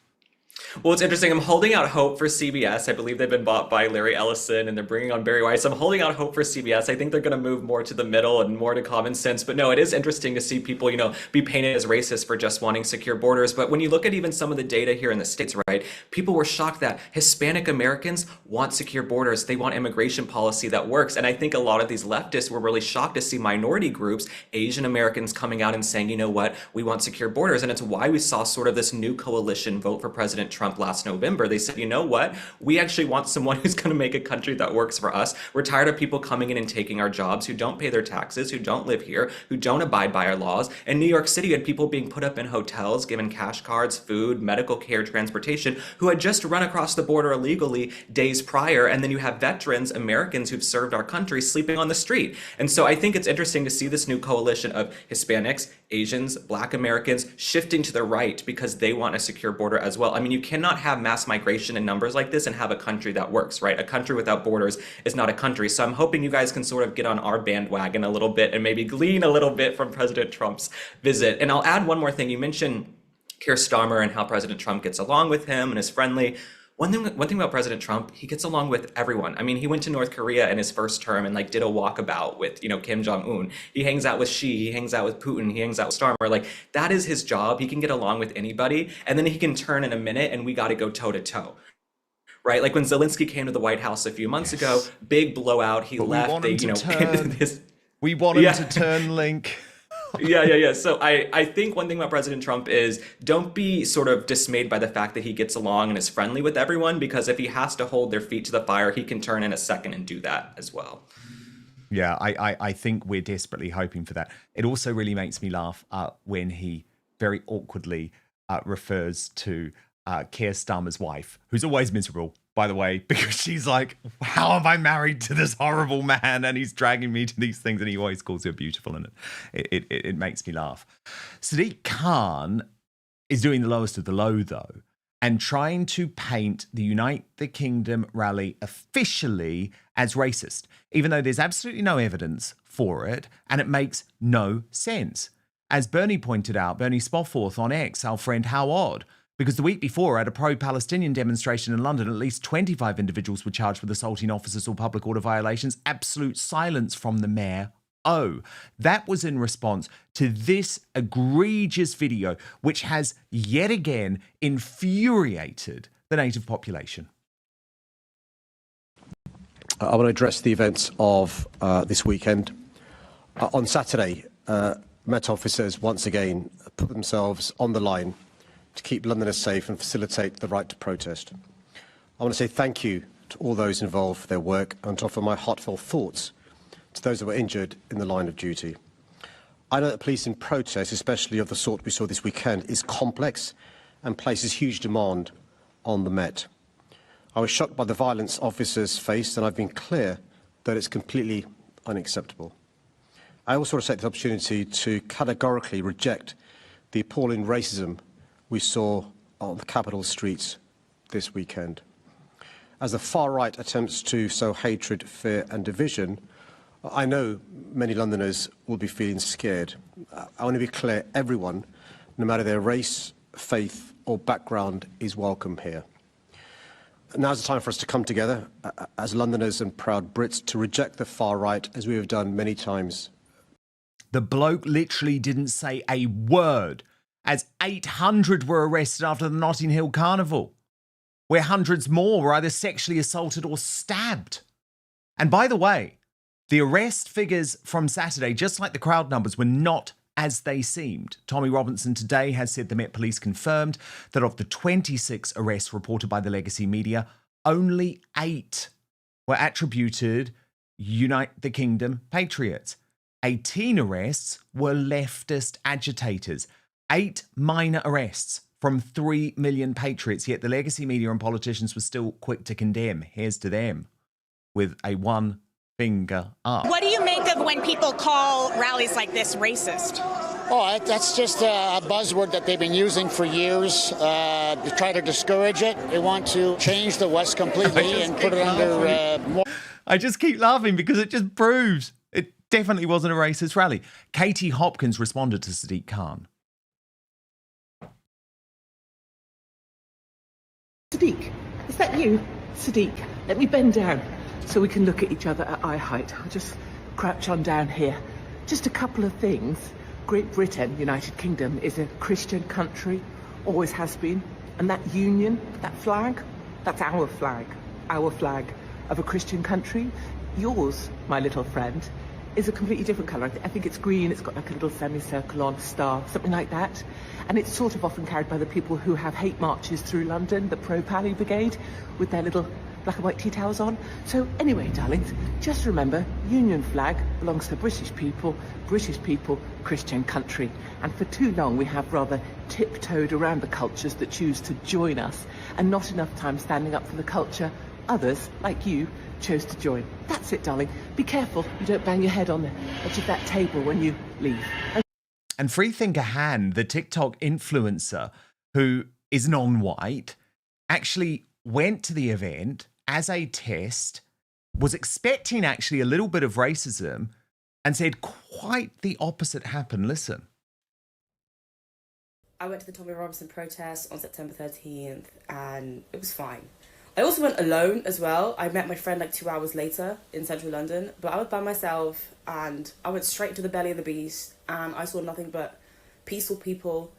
Well, it's interesting. I'm holding out hope for CBS. I believe they've been bought by Larry Ellison and they're bringing on Barry Weiss. I'm holding out hope for CBS. I think they're going to move more to the middle and more to common sense. But no, it is interesting to see people, be painted as racist for just wanting secure borders. But when you look at even some of the data here in the States, right, people were shocked that Hispanic Americans want secure borders. They want immigration policy that works. And I think a lot of these leftists were really shocked to see minority groups, Asian Americans, coming out and saying, you know what, we want secure borders. And it's why we saw sort of this new coalition vote for President Trump last November. They said, you know what? We actually want someone who's going to make a country that works for us. We're tired of people coming in and taking our jobs, who don't pay their taxes, who don't live here, who don't abide by our laws. In New York City, you had people being put up in hotels, given cash cards, food, medical care, transportation, who had just run across the border illegally days prior. And then you have veterans, Americans who've served our country, sleeping on the street. And so I think it's interesting to see this new coalition of Hispanics, Asians, Black Americans shifting to the right because they want a secure border as well. I mean, you cannot have mass migration in numbers like this and have a country that works, right? A country without borders is not a country. So I'm hoping you guys can sort of get on our bandwagon a little bit and maybe glean a little bit from President Trump's visit. And I'll add one more thing. You mentioned Keir Starmer and how President Trump gets along with him and is friendly. One thing about President Trump, he gets along with everyone. I mean, he went to North Korea in his first term and did a walkabout with, Kim Jong-un. He hangs out with Xi, he hangs out with Putin, he hangs out with Starmer. That is his job. He can get along with anybody. And then he can turn in a minute and we got to go toe to toe. Right? Like when Zelensky came to the White House a few months ago, big blowout. He left. We want him to turn Link. Yeah. So I think one thing about President Trump is don't be sort of dismayed by the fact that he gets along and is friendly with everyone, because if he has to hold their feet to the fire, he can turn in a second and do that as well. Yeah, I think we're desperately hoping for that. It also really makes me laugh when he very awkwardly refers to Keir Starmer's wife, who's always miserable, by the way, because she's like, how am I married to this horrible man? And he's dragging me to these things, and he always calls her beautiful, and it makes me laugh. Sadiq Khan is doing the lowest of the low, though, and trying to paint the Unite the Kingdom rally officially as racist, even though there's absolutely no evidence for it, and it makes no sense. As Bernie pointed out, Bernie Spofford on X, our friend, how odd. Because the week before, at a pro-Palestinian demonstration in London, at least 25 individuals were charged with assaulting officers or public order violations. Absolute silence from the mayor. Oh, that was in response to this egregious video, which has yet again infuriated the native population. I want to address the events of this weekend. On Saturday, Met officers once again put themselves on the line to keep Londoners safe and facilitate the right to protest. I want to say thank you to all those involved for their work and to offer my heartfelt thoughts to those that were injured in the line of duty. I know that policing protest, especially of the sort we saw this weekend, is complex and places huge demand on the Met. I was shocked by the violence officers faced, and I've been clear that it's completely unacceptable. I also want to take the opportunity to categorically reject the appalling racism we saw on the capital streets this weekend. As the far right attempts to sow hatred, fear and division, I know many Londoners will be feeling scared. I want to be clear, everyone, no matter their race, faith or background, is welcome here. Now's the time for us to come together as Londoners and proud Brits to reject the far right, as we have done many times. The bloke literally didn't say a word, as 800 were arrested after the Notting Hill Carnival, where hundreds more were either sexually assaulted or stabbed. And by the way, the arrest figures from Saturday, just like the crowd numbers, were not as they seemed. Tommy Robinson today has said the Met Police confirmed that of the 26 arrests reported by the legacy media, only 8 were attributed Unite the Kingdom patriots. 18 arrests were leftist agitators. 8 minor arrests from 3 million patriots, yet the legacy media and politicians were still quick to condemn. Here's to them, with a one finger up. What do you make of when people call rallies like this racist? Oh, that's just a buzzword that they've been using for years to try to discourage it. They want to change the West completely and put it under more. I just keep laughing because it just proves it definitely wasn't a racist rally. Katie Hopkins responded to Sadiq Khan. Sadiq, is that you? Sadiq, let me bend down so we can look at each other at eye height. I'll just crouch on down here. Just a couple of things. Great Britain, United Kingdom, is a Christian country, always has been. And that union, that flag, that's our flag of a Christian country. Yours, my little friend, is a completely different colour. I think it's green, it's got like a little semicircle on, a star, something like that. And it's sort of often carried by the people who have hate marches through London, the Pro-Pally Brigade, with their little black and white tea towels on. So anyway, darlings, just remember, Union flag belongs to British people, Christian country. And for too long we have rather tiptoed around the cultures that choose to join us, and not enough time standing up for the culture others, like you, chose to join. That's it, darling. Be careful you don't bang your head on the edge of that table when you leave. And Freethinker Han, the TikTok influencer who is non-white, actually went to the event as a test, was expecting actually a little bit of racism, and said quite the opposite happened. Listen. I went to the Tommy Robinson protest on September 13th and it was fine. I also went alone as well. I met my friend like 2 hours later in central London, but I was by myself and I went straight to the belly of the beast and I saw nothing but peaceful people,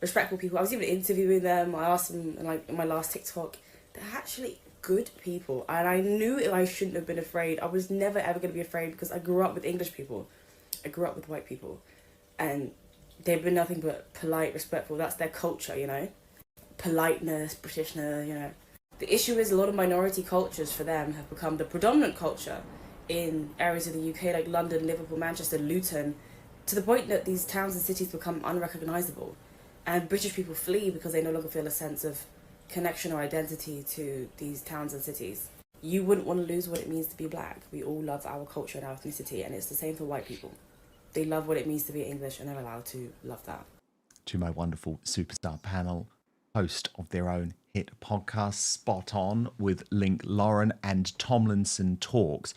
respectful people. I was even interviewing them. I asked them in my last TikTok, they're actually good people, and I knew I shouldn't have been afraid. I was never ever going to be afraid because I grew up with English people. I grew up with white people and they've been nothing but polite, respectful. That's their culture, you know. Politeness, Britishness, you know. The issue is a lot of minority cultures for them have become the predominant culture in areas of the UK like London, Liverpool, Manchester, Luton, to the point that these towns and cities become unrecognisable. And British people flee because they no longer feel a sense of connection or identity to these towns and cities. You wouldn't want to lose what it means to be black. We all love our culture and our ethnicity, and it's the same for white people. They love what it means to be English, and they're allowed to love that. To my wonderful superstar panel, host of their own hit podcast, Spot On, with Link Lauren and Tomlinson Talks.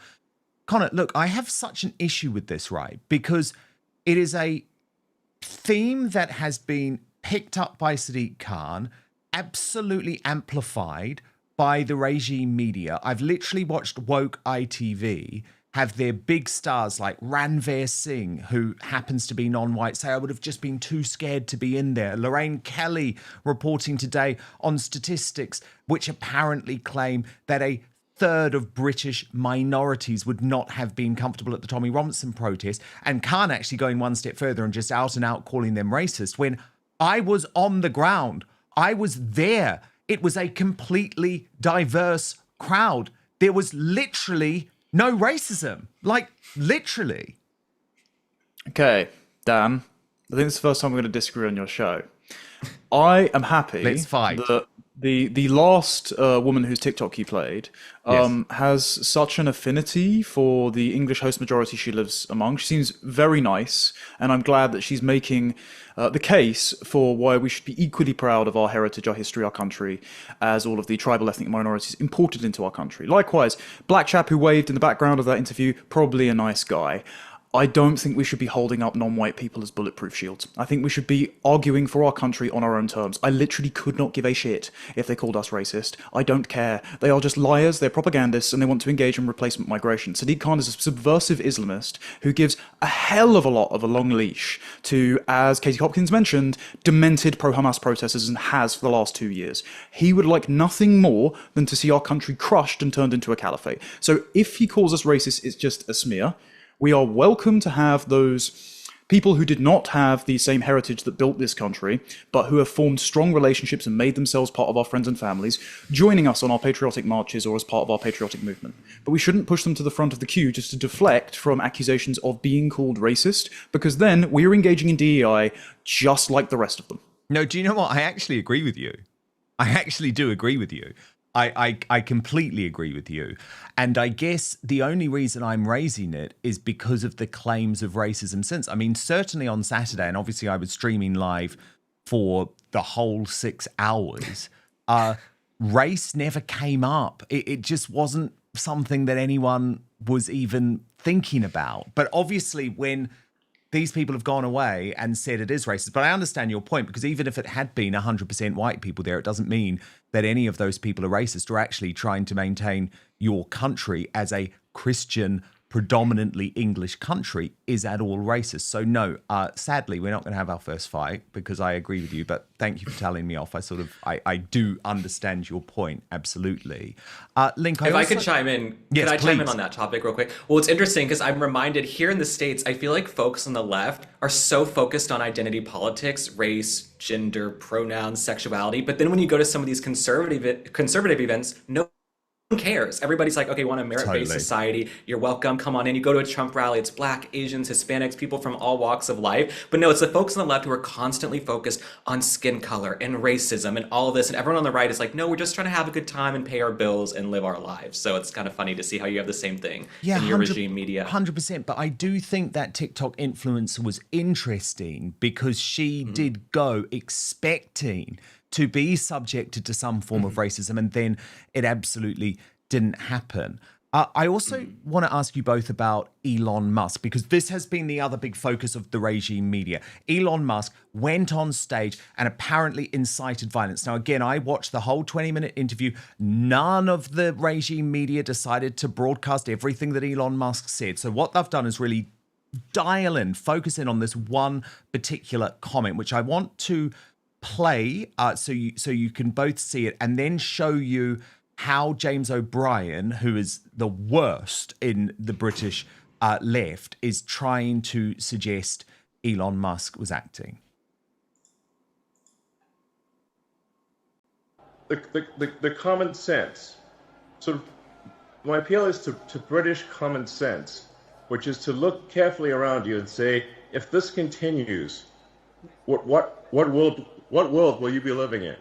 Connor, look, I have such an issue with this, right? Because it is a theme that has been picked up by Sadiq Khan, absolutely amplified by the regime media. I've literally watched woke ITV have their big stars like Ranveer Singh, who happens to be non-white, say I would have just been too scared to be in there. Lorraine Kelly reporting today on statistics which apparently claim that a third of British minorities would not have been comfortable at the Tommy Robinson protest, and Khan actually going one step further and just out and out calling them racist, when I was on the ground. I was there. It was a completely diverse crowd. There was literally no racism. Like, literally. Okay, Dan, I think it's the first time we're going to disagree on your show. I am happy Let's fight. that the last woman whose TikTok you played has such an affinity for the English host majority she lives among. She seems very nice, and I'm glad that she's making the case for why we should be equally proud of our heritage, our history, our country, as all of the tribal ethnic minorities imported into our country. Likewise, black chap who waved in the background of that interview, probably a nice guy. I don't think we should be holding up non-white people as bulletproof shields. I think we should be arguing for our country on our own terms. I literally could not give a shit if they called us racist. I don't care. They are just liars, they're propagandists, and they want to engage in replacement migration. Sadiq Khan is a subversive Islamist who gives a hell of a lot of a long leash to, as Katie Hopkins mentioned, demented pro-Hamas protesters, and has for the last 2 years. He would like nothing more than to see our country crushed and turned into a caliphate. So if he calls us racist, it's just a smear. We are welcome to have those people who did not have the same heritage that built this country, but who have formed strong relationships and made themselves part of our friends and families, joining us on our patriotic marches or as part of our patriotic movement. But we shouldn't push them to the front of the queue just to deflect from accusations of being called racist, because then we're engaging in DEI just like the rest of them. No, do you know what? I actually agree with you. I actually do agree with you. I completely agree with you. And I guess the only reason I'm raising it is because of the claims of racism since. I mean, certainly on Saturday, and obviously I was streaming live for the whole 6 hours, race never came up. It just wasn't something that anyone was even thinking about. But obviously when these people have gone away and said it is racist. But I understand your point, because even if it had been 100% white people there, it doesn't mean that any of those people are racist or actually trying to maintain your country as a Christian predominantly English country is at all racist. So no, sadly, we're not going to have our first fight because I agree with you, but thank you for telling me off. I do understand your point, absolutely. Link, I could chime in, yes, could I please. chime in on that topic real quick? Well, it's interesting because I'm reminded here in the States, I feel like folks on the left are so focused on identity politics, race, gender, pronouns, sexuality, but then when you go to some of these conservative events, no one cares. Everybody's like, okay, we want a merit-based society. You're welcome. Come on in. You go to a Trump rally. It's Black, Asians, Hispanics, people from all walks of life. But no, it's the folks on the left who are constantly focused on skin color and racism and all of this. And everyone on the right is like, no, we're just trying to have a good time and pay our bills and live our lives. So it's kind of funny to see how you have the same thing in your regime media. 100%. But I do think that TikTok influencer was interesting because she did go expecting to be subjected to some form of racism, and then it absolutely didn't happen. I also want to ask you both about Elon Musk, because this has been the other big focus of the regime media. Elon Musk went on stage and apparently incited violence. Now, again, I watched the whole 20-minute interview. None of the regime media decided to broadcast everything that Elon Musk said. So what they've done is really focus in on this one particular comment, which I want to play so you can both see it, and then show you how James O'Brien, who is the worst in the British left, is trying to suggest Elon Musk was acting. The common sense. So my appeal is to British common sense, which is to look carefully around you and say, if this continues, what world will you be living in?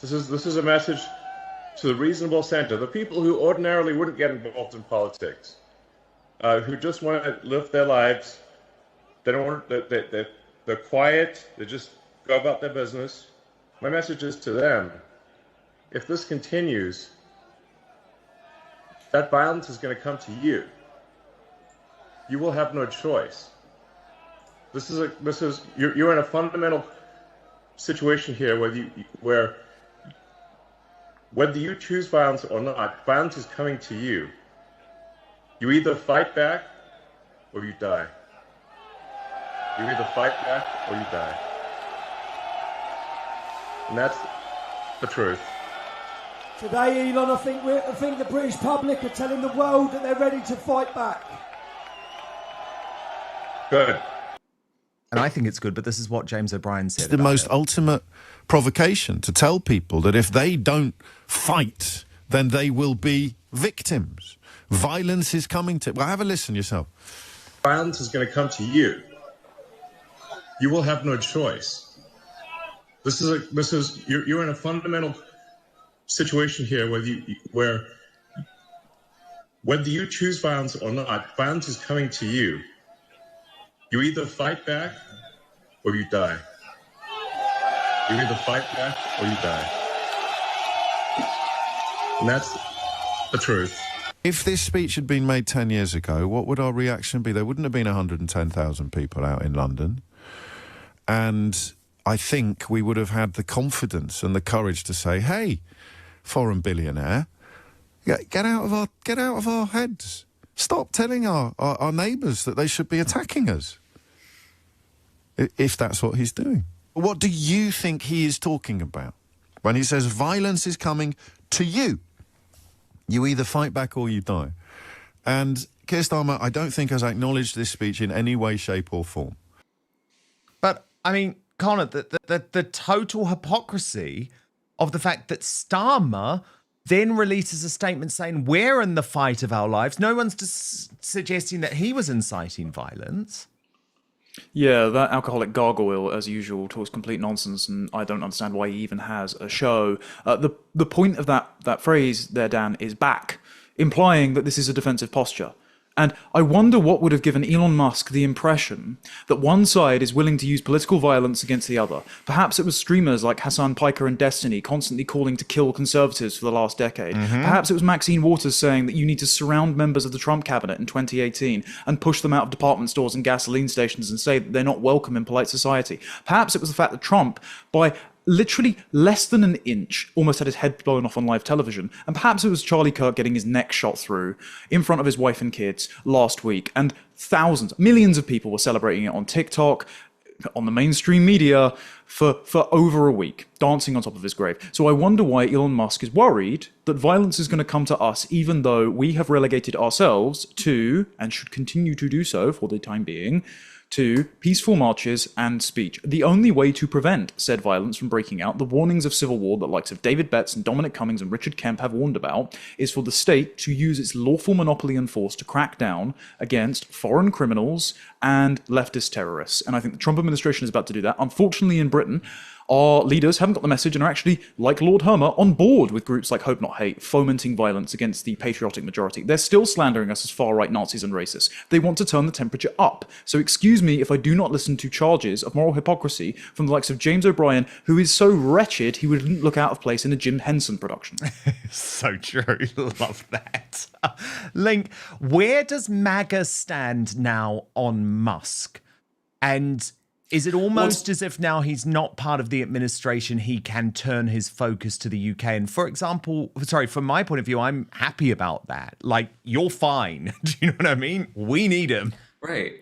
This is a message to the reasonable centre, the people who ordinarily wouldn't get involved in politics, who just want to live their lives. They don't want. They're quiet. They just go about their business. My message is to them: if this continues, that violence is going to come to you. You will have no choice. You're in a fundamental situation here where whether you choose violence or not, violence is coming to you. You either fight back or you die. You either fight back or you die. And that's the truth. Today, Elon, I think the British public are telling the world that they're ready to fight back. Good. And I think it's good, but this is what James O'Brien said. It's the most ultimate provocation to tell people that if they don't fight, then they will be victims. Violence is coming to... Well, have a listen yourself. Violence is going to come to you. You will have no choice. You're in a fundamental situation here where whether you choose violence or not, violence is coming to you. You either fight back or you die. You either fight back or you die. And that's the truth. If this speech had been made 10 years ago, what would our reaction be? There wouldn't have been 110,000 people out in London. And I think we would have had the confidence and the courage to say, hey, foreign billionaire, get out of our heads. Stop telling our neighbours that they should be attacking us, if that's what he's doing. What do you think he is talking about when he says violence is coming to you? You either fight back or you die. And Keir Starmer, I don't think, has acknowledged this speech in any way, shape or form. But, I mean, Connor, the total hypocrisy of the fact that Starmer then releases a statement saying we're in the fight of our lives. No one's suggesting that he was inciting violence. Yeah, that alcoholic gargoyle, as usual, talks complete nonsense, and I don't understand why he even has a show. The point of that phrase there, Dan, is back, implying that this is a defensive posture. And I wonder what would have given Elon Musk the impression that one side is willing to use political violence against the other. Perhaps it was streamers like Hassan Piker and Destiny constantly calling to kill conservatives for the last decade. Mm-hmm. Perhaps it was Maxine Waters saying that you need to surround members of the Trump cabinet in 2018 and push them out of department stores and gasoline stations and say that they're not welcome in polite society. Perhaps it was the fact that Trump, by literally less than an inch, almost had his head blown off on live television. And perhaps it was Charlie Kirk getting his neck shot through in front of his wife and kids last week. And thousands, millions of people were celebrating it on TikTok, on the mainstream media for over a week, dancing on top of his grave. So I wonder why Elon Musk is worried that violence is going to come to us, even though we have relegated ourselves to, and should continue to do so for the time being, to peaceful marches and speech. The only way to prevent said violence from breaking out, the warnings of civil war that likes of David Betts and Dominic Cummings and Richard Kemp have warned about, is for the state to use its lawful monopoly and force to crack down against foreign criminals and leftist terrorists. And I think the Trump administration is about to do that. Unfortunately, in Britain, our leaders haven't got the message and are actually, like Lord Hermer, on board with groups like Hope Not Hate, fomenting violence against the patriotic majority. They're still slandering us as far-right Nazis and racists. They want to turn the temperature up. So excuse me if I do not listen to charges of moral hypocrisy from the likes of James O'Brien, who is so wretched he wouldn't look out of place in a Jim Henson production. So true. Love that. Link, where does MAGA stand now on Musk? And is it almost as if now he's not part of the administration, he can turn his focus to the UK? And for example, from my point of view, I'm happy about that. Like, you're fine. Do you know what I mean? We need him. Right.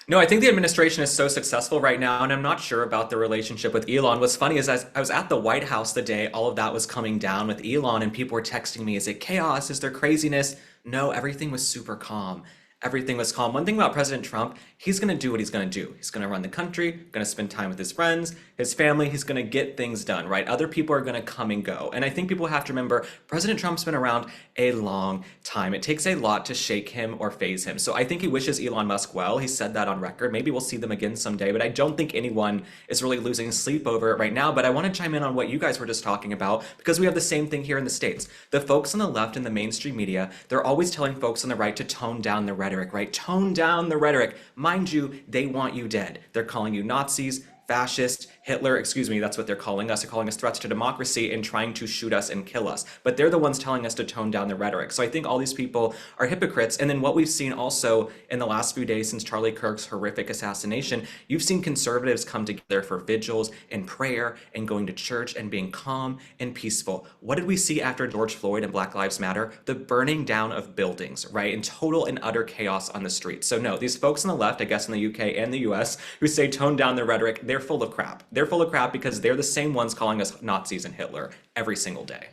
No, I think the administration is so successful right now, and I'm not sure about the relationship with Elon. What's funny is I was at the White House the day all of that was coming down with Elon, and people were texting me, is it chaos? Is there craziness? No, everything was super calm. Everything was calm. One thing about President Trump, he's going to do what he's going to do. He's going to run the country, going to spend time with his friends, his family. He's going to get things done, right? Other people are going to come and go. And I think people have to remember, President Trump's been around a long time. It takes a lot to shake him or phase him. So I think he wishes Elon Musk well. He said that on record. Maybe we'll see them again someday, but I don't think anyone is really losing sleep over it right now. But I want to chime in on what you guys were just talking about, because we have the same thing here in the States. The folks on the left in the mainstream media, they're always telling folks on the right to tone down the rhetoric, right? Tone down the rhetoric. Mind you, they want you dead. They're calling you Nazis, fascist, Hitler, excuse me, that's what they're calling us. They're calling us threats to democracy and trying to shoot us and kill us. But they're the ones telling us to tone down the rhetoric. So I think all these people are hypocrites. And then what we've seen also in the last few days since Charlie Kirk's horrific assassination, you've seen conservatives come together for vigils and prayer and going to church and being calm and peaceful. What did we see after George Floyd and Black Lives Matter? The burning down of buildings, right? And total and utter chaos on the streets. So no, these folks on the left, I guess in the UK and the US, who say tone down the rhetoric, they're full of crap. They're full of crap because they're the same ones calling us Nazis and Hitler every single day.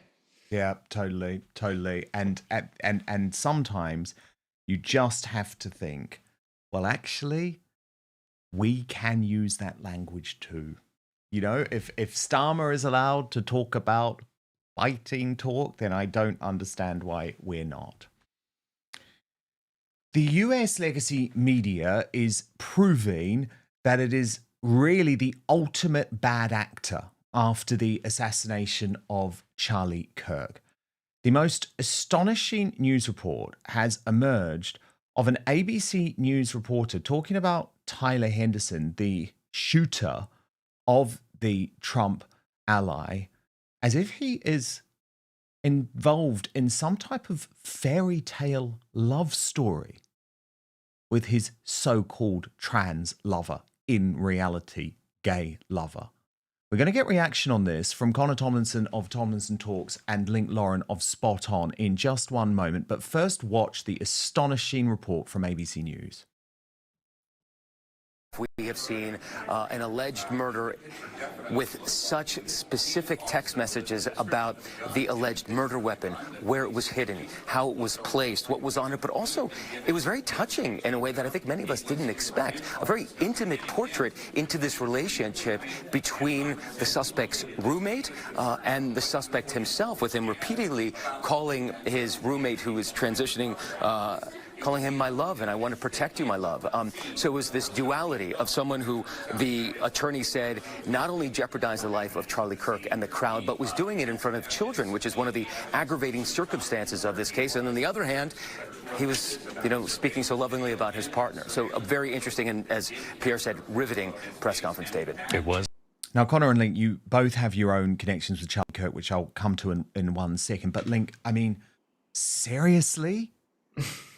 Yeah, totally. And sometimes you just have to think, well, actually, we can use that language too. You know, if Starmer is allowed to talk about fighting talk, then I don't understand why we're not. The US legacy media is proving that it is really the ultimate bad actor after the assassination of Charlie Kirk. The most astonishing news report has emerged of an ABC News reporter talking about Tyler Henderson, the shooter of the Trump ally, as if he is involved in some type of fairy tale love story with his so-called trans lover, in reality, gay lover. We're going to get reaction on this from Connor Tomlinson of Tomlinson Talks and Link Lauren of Spot On in just one moment. But first, watch the astonishing report from ABC News. We have seen an alleged murder with such specific text messages about the alleged murder weapon, where it was hidden, how it was placed, what was on it, but also it was very touching in a way that I think many of us didn't expect. A very intimate portrait into this relationship between the suspect's roommate and the suspect himself, with him repeatedly calling his roommate, who is transitioning, calling him my love, and I want to protect you, my love. So it was this duality of someone who the attorney said not only jeopardized the life of Charlie Kirk and the crowd, but was doing it in front of children, which is one of the aggravating circumstances of this case. And on the other hand, he was, speaking so lovingly about his partner. So a very interesting and, as Pierre said, riveting press conference, David. It was. Now, Connor and Link, you both have your own connections with Charlie Kirk, which I'll come to in 1 second. But Link, I mean, seriously?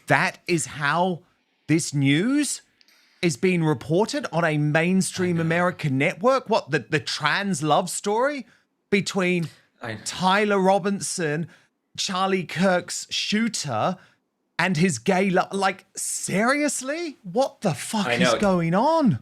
That is how this news is being reported on a mainstream American network? What, the trans love story between Tyler Robinson, Charlie Kirk's shooter, and his gay love? Like, seriously? What the fuck is going on?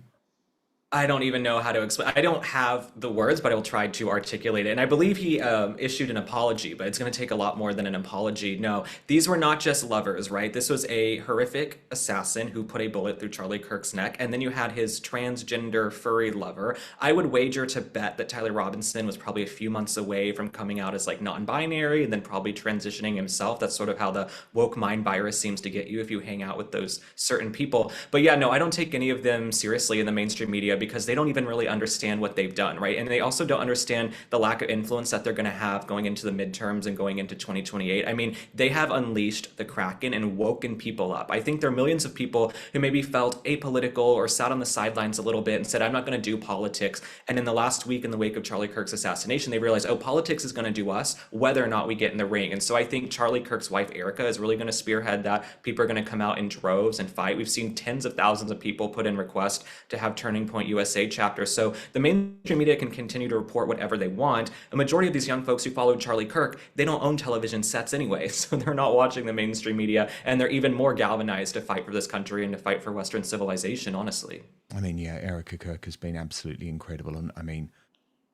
I don't even know how to explain. I don't have the words, but I will try to articulate it. And I believe he issued an apology, but it's going to take a lot more than an apology. No, these were not just lovers, right? This was a horrific assassin who put a bullet through Charlie Kirk's neck. And then you had his transgender furry lover. I would wager to bet that Tyler Robinson was probably a few months away from coming out as like non-binary and then probably transitioning himself. That's sort of how the woke mind virus seems to get you if you hang out with those certain people. But yeah, no, I don't take any of them seriously in the mainstream media, because they don't even really understand what they've done, right? And they also don't understand the lack of influence that they're going to have going into the midterms and going into 2028. I mean, they have unleashed the Kraken and woken people up. I think there are millions of people who maybe felt apolitical or sat on the sidelines a little bit and said, I'm not going to do politics. And in the last week, in the wake of Charlie Kirk's assassination, they realized, oh, politics is going to do us, whether or not we get in the ring. And so I think Charlie Kirk's wife, Erica, is really going to spearhead that. People are going to come out in droves and fight. We've seen tens of thousands of people put in requests to have Turning Point USA chapter. So the mainstream media can continue to report whatever they want. A majority of these young folks who followed Charlie Kirk, they don't own television sets anyway, so they're not watching the mainstream media, and they're even more galvanized to fight for this country and to fight for Western civilization, honestly. I mean, yeah, Erica Kirk has been absolutely incredible. And I mean,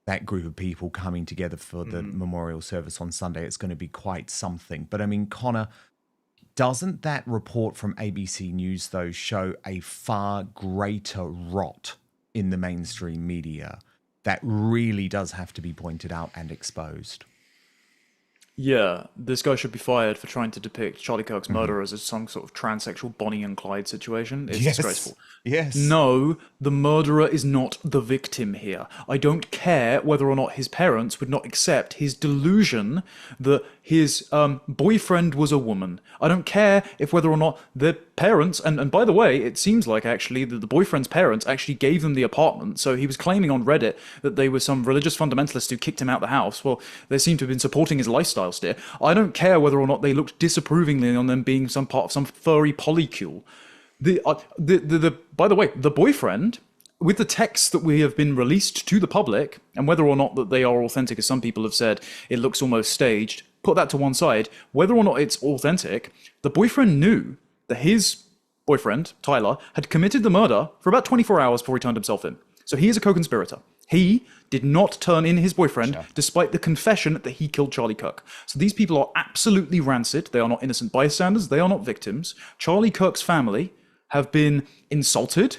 that group of people coming together for the memorial service on Sunday, it's going to be quite something. But I mean, Connor, doesn't that report from ABC News, though, show a far greater rot in the mainstream media that really does have to be pointed out and exposed? Yeah, this guy should be fired for trying to depict Charlie Kirk's murder as some sort of transsexual Bonnie and Clyde situation. It's disgraceful. Yes. No, the murderer is not the victim here. I don't care whether or not his parents would not accept his delusion that his boyfriend was a woman. I don't care if whether or not their parents, and by the way, it seems like actually that the boyfriend's parents actually gave them the apartment. So he was claiming on Reddit that they were some religious fundamentalists who kicked him out the house. Well, they seem to have been supporting his lifestyle steer. I don't care whether or not they looked disapprovingly on them being some part of some furry polycule. By the way, the boyfriend, with the texts that we have been released to the public, and whether or not that they are authentic, as some people have said, it looks almost staged, put that to one side. Whether or not it's authentic, the boyfriend knew that his boyfriend, Tyler, had committed the murder for about 24 hours before he turned himself in. So he is a co-conspirator. He did not turn in his boyfriend, despite the confession that he killed Charlie Kirk. So these people are absolutely rancid. They are not innocent bystanders. They are not victims. Charlie Kirk's family have been insulted,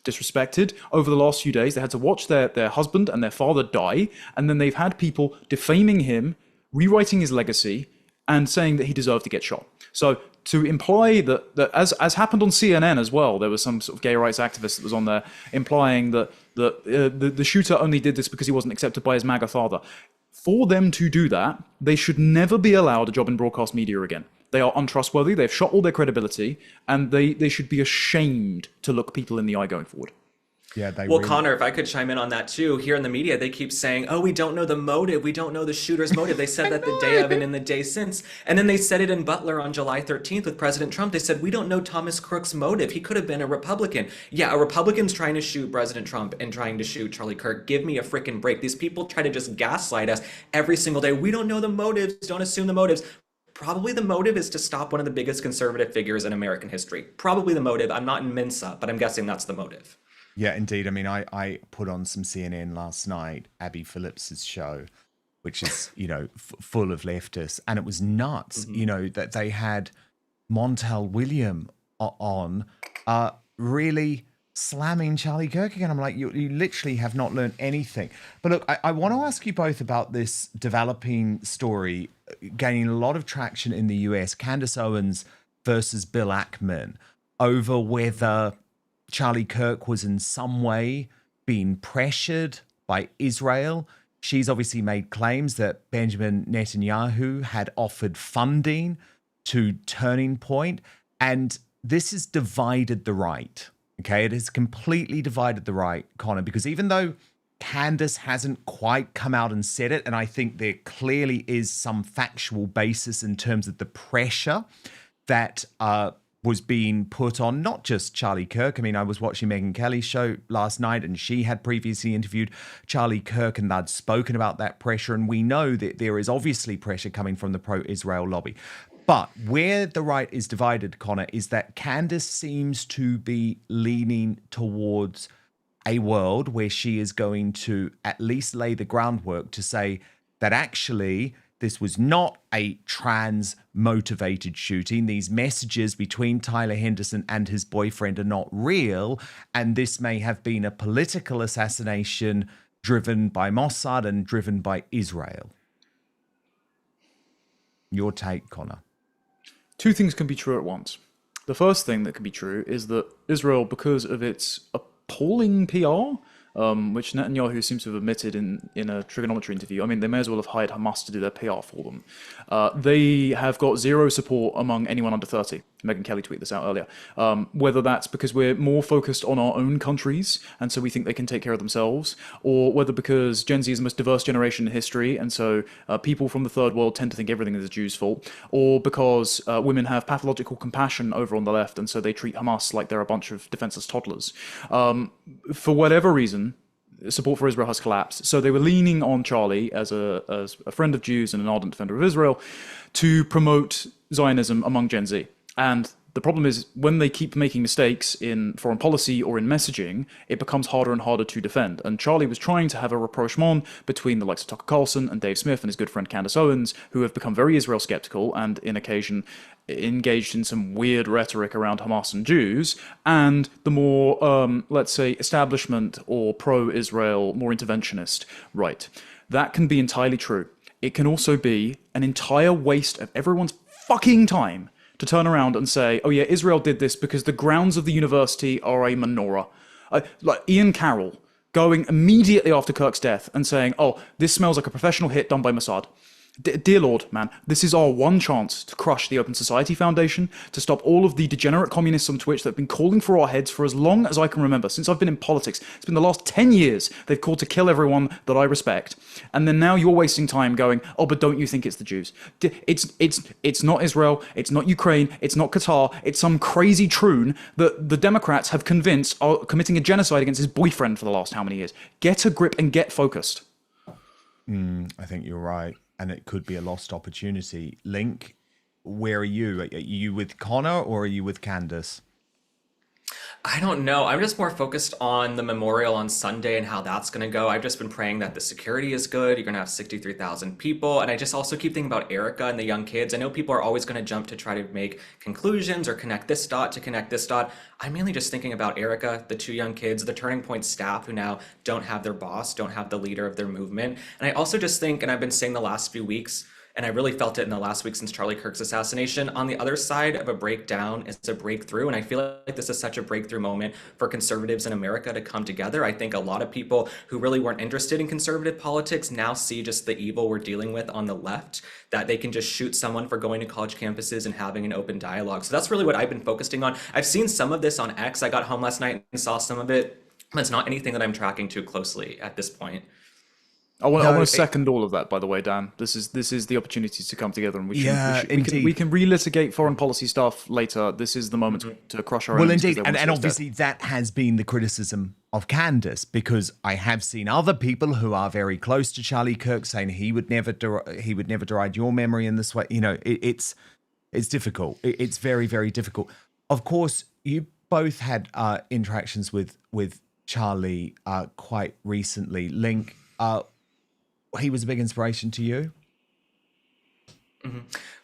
disrespected over the last few days. They had to watch their husband and their father die, and then they've had people defaming him, rewriting his legacy, and saying that he deserved to get shot. So to imply that as happened on CNN as well, there was some sort of gay rights activist that was on there implying that the shooter only did this because he wasn't accepted by his MAGA father. For them to do that, they should never be allowed a job in broadcast media again. They are untrustworthy, they've shot all their credibility, and they should be ashamed to look people in the eye going forward. Yeah, well, really... Connor, if I could chime in on that too, here in the media, they keep saying, oh, we don't know the motive. We don't know the shooter's motive. They said that the day of and in the day since. And then they said it in Butler on July 13th with President Trump. They said, we don't know Thomas Crook's motive. He could have been a Republican. Yeah, a Republican's trying to shoot President Trump and trying to shoot Charlie Kirk. Give me a freaking break. These people try to just gaslight us every single day. We don't know the motives. Don't assume the motives. Probably the motive is to stop one of the biggest conservative figures in American history. Probably the motive. I'm not in Mensa, but I'm guessing that's the motive. Yeah, indeed. I mean, I put on some CNN last night, Abby Phillips's show, which is, full of leftists. And it was nuts, that they had Montel William on really slamming Charlie Kirk again. I'm like, you literally have not learned anything. But look, I want to ask you both about this developing story gaining a lot of traction in the US, Candace Owens versus Bill Ackman, over whether Charlie Kirk was in some way being pressured by Israel. She's obviously made claims that Benjamin Netanyahu had offered funding to Turning Point, and this has divided the right. Okay, it has completely divided the right, Connor, because even though Candace hasn't quite come out and said it, and I think there clearly is some factual basis in terms of the pressure that was being put on not just Charlie Kirk. I mean, I was watching Megyn Kelly's show last night, and she had previously interviewed Charlie Kirk, and they'd spoken about that pressure. And we know that there is obviously pressure coming from the pro-Israel lobby. But where the right is divided, Connor, is that Candace seems to be leaning towards a world where she is going to at least lay the groundwork to say that actually this was not a trans-motivated shooting. These messages between Tyler Henderson and his boyfriend are not real, and this may have been a political assassination driven by Mossad and driven by Israel. Your take, Connor. Two things can be true at once. The first thing that can be true is that Israel, because of its appalling PR, which Netanyahu seems to have admitted in a trigonometry interview. I mean, they may as well have hired Hamas to do their PR for them. They have got zero support among anyone under 30. Megyn Kelly tweeted this out earlier. Whether that's because we're more focused on our own countries, and so we think they can take care of themselves, or whether because Gen Z is the most diverse generation in history, and so people from the third world tend to think everything is the Jews' fault, or because women have pathological compassion over on the left, and so they treat Hamas like they're a bunch of defenseless toddlers. For whatever reason, support for Israel has collapsed. So they were leaning on Charlie as a friend of Jews and an ardent defender of Israel to promote Zionism among Gen Z. And the problem is when they keep making mistakes in foreign policy or in messaging, it becomes harder and harder to defend. And Charlie was trying to have a rapprochement between the likes of Tucker Carlson and Dave Smith and his good friend Candace Owens, who have become very Israel skeptical and in occasion engaged in some weird rhetoric around Hamas and Jews, and the more, let's say, establishment or pro-Israel, more interventionist right. That can be entirely true. It can also be an entire waste of everyone's fucking time to turn around and say, oh yeah, Israel did this because the grounds of the university are a menorah. Like Ian Carroll going immediately after Kirk's death and saying, oh, this smells like a professional hit done by Mossad. Dear Lord, man, this is our one chance to crush the Open Society Foundation, to stop all of the degenerate communists on Twitch that have been calling for our heads for as long as I can remember. Since I've been in politics, it's been the last 10 years they've called to kill everyone that I respect. And then now you're wasting time going, oh, but don't you think it's the Jews? It's not Israel, it's not Ukraine, it's not Qatar, it's some crazy troon that the Democrats have convinced are committing a genocide against his boyfriend for the last how many years. Get a grip and get focused. I think you're right. And it could be a lost opportunity. Link, where are you? Are you with Connor or are you with Candace? I don't know. I'm just more focused on the memorial on Sunday and how that's going to go. I've just been praying that the security is good. You're going to have 63,000 people. And I just also keep thinking about Erica and the young kids. I know people are always going to jump to try to make conclusions or connect this dot to connect this dot. I'm mainly just thinking about Erica, the two young kids, the Turning Point staff who now don't have their boss, don't have the leader of their movement. And I also just think, and I've been saying the last few weeks, and I really felt it in the last week since Charlie Kirk's assassination, on the other side of a breakdown is a breakthrough. And I feel like this is such a breakthrough moment for conservatives in America to come together. I think a lot of people who really weren't interested in conservative politics now see just the evil we're dealing with on the left, that they can just shoot someone for going to college campuses and having an open dialogue. So that's really what I've been focusing on. I've seen some of this on X. I got home last night and saw some of it, but it's not anything that I'm tracking too closely at this point. I want to second all of that, by the way, Dan. This is the opportunity to come together, and we can relitigate foreign policy stuff later. This is the moment to crush our enemies. Well, indeed, and obviously that has been the criticism of Candace, because I have seen other people who are very close to Charlie Kirk saying he would never deride your memory in this way. You know, it's difficult. It's very, very difficult. Of course, you both had interactions with Charlie quite recently. Link. He was a big inspiration to you?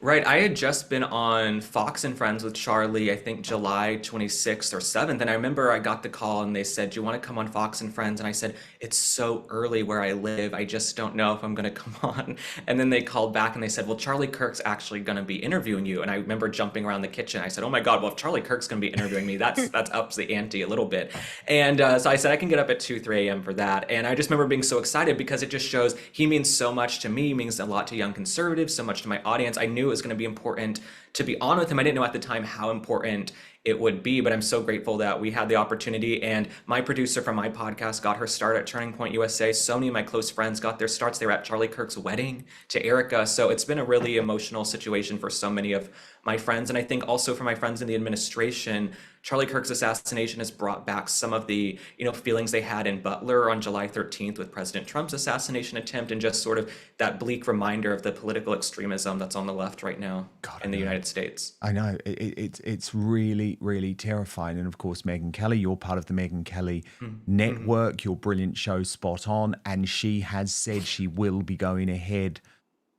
Right. I had just been on Fox and Friends with Charlie, I think July 26th or 7th. And I remember I got the call and they said, do you want to come on Fox and Friends? And I said, it's so early where I live. I just don't know if I'm going to come on. And then they called back and they said, well, Charlie Kirk's actually going to be interviewing you. And I remember jumping around the kitchen. I said, oh my God, well, if Charlie Kirk's going to be interviewing me, that's ups the ante a little bit. And so I said, I can get up at 2, 3 a.m. for that. And I just remember being so excited because it just shows he means so much to me, means a lot to young conservatives, so much to my audience. I knew it was going to be important to be on with him. I didn't know at the time how important it would be. But I'm so grateful that we had the opportunity, and my producer from my podcast got her start at Turning Point USA. So many of my close friends got their starts. They were at Charlie Kirk's wedding to Erica. So it's been a really emotional situation for so many of my friends. And I think also for my friends in the administration, Charlie Kirk's assassination has brought back some of the, feelings they had in Butler on July 13th with President Trump's assassination attempt, and just sort of that bleak reminder of the political extremism that's on the left right now in the United States. I know. It's really, really terrifying. And of course, Megyn Kelly, you're part of the Megyn Kelly network, your brilliant show, Spot On. And she has said she will be going ahead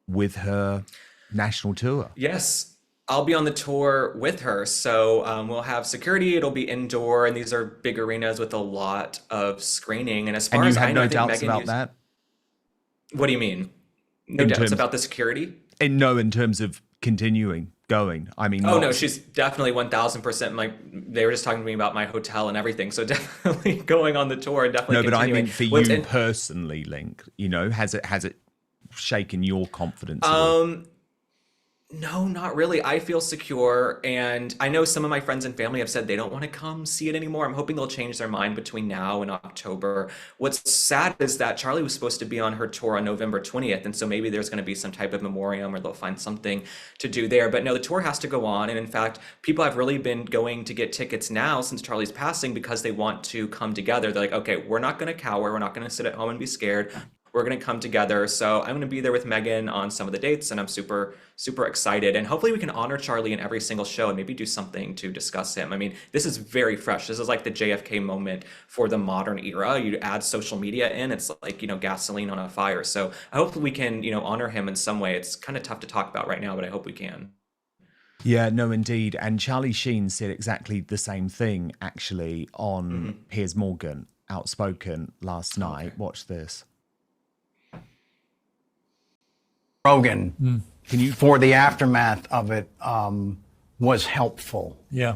with her national tour. Yes. I'll be on the tour with her. So we'll have security. It'll be indoor, and these are big arenas with a lot of screening. And as far as I know, no doubts about that? What do you mean? No doubts about the security? In terms of continuing going. I mean, no, she's definitely 1,000%. They were just talking to me about my hotel and everything. So definitely going on the tour and definitely continuing. No, but I mean for you personally, Link, has it shaken your confidence? No, not really. I feel secure, and I know some of my friends and family have said they don't want to come see it anymore. I'm hoping they'll change their mind between now and October. What's sad is that Charlie was supposed to be on her tour on November 20th, and so maybe there's going to be some type of memoriam, or they'll find something to do there. But no, the tour has to go on, and in fact, people have really been going to get tickets now since Charlie's passing because they want to come together. They're like, okay, we're not going to cower. We're not going to sit at home and be scared. We're going to come together. So I'm going to be there with Megyn on some of the dates, and I'm super, super excited. And hopefully we can honor Charlie in every single show and maybe do something to discuss him. I mean, this is very fresh. This is like the JFK moment for the modern era. You add social media in, it's like, gasoline on a fire. So I hope we can, honor him in some way. It's kind of tough to talk about right now, but I hope we can. Yeah, no, indeed. And Charlie Sheen said exactly the same thing, actually, on Piers Morgan, Outspoken, last night. Watch this. Rogan, for the aftermath of it, was helpful. Yeah.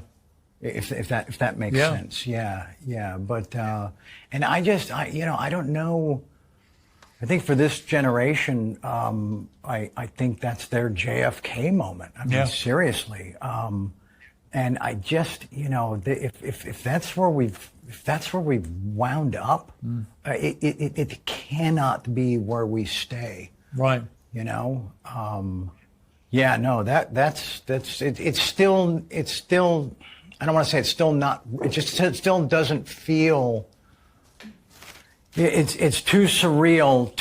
If that makes sense. Yeah. But and I don't know. I think for this generation, I think that's their JFK moment. I mean, seriously. And I just, if that's where we've wound up, it cannot be where we stay. Right. It's still, I don't want to say it's still not, it still doesn't feel, it's too surreal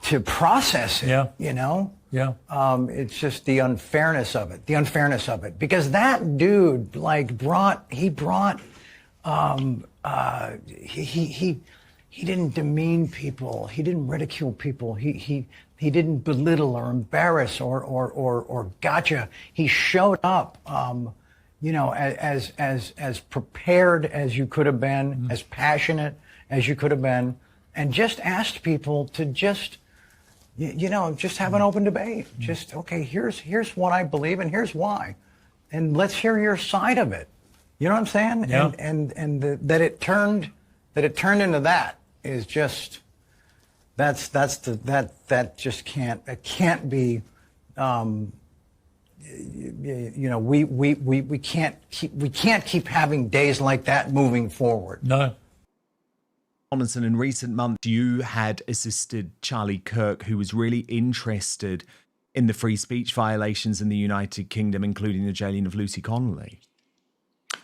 to process it, Yeah. It's just the unfairness of it, because that dude, he didn't demean people. He didn't ridicule people. He didn't belittle or embarrass or gotcha. He showed up, as prepared as you could have been, as passionate as you could have been, and just asked people to just have an open debate. Just, okay, here's what I believe and here's why, and let's hear your side of it. You know what I'm saying? Yeah. And that it turned into that is just that just can't be. We can't keep having days like that moving forward. No. Tomlinson, in recent months, you had assisted Charlie Kirk, who was really interested in the free speech violations in the United Kingdom, including the jailing of Lucy Connolly.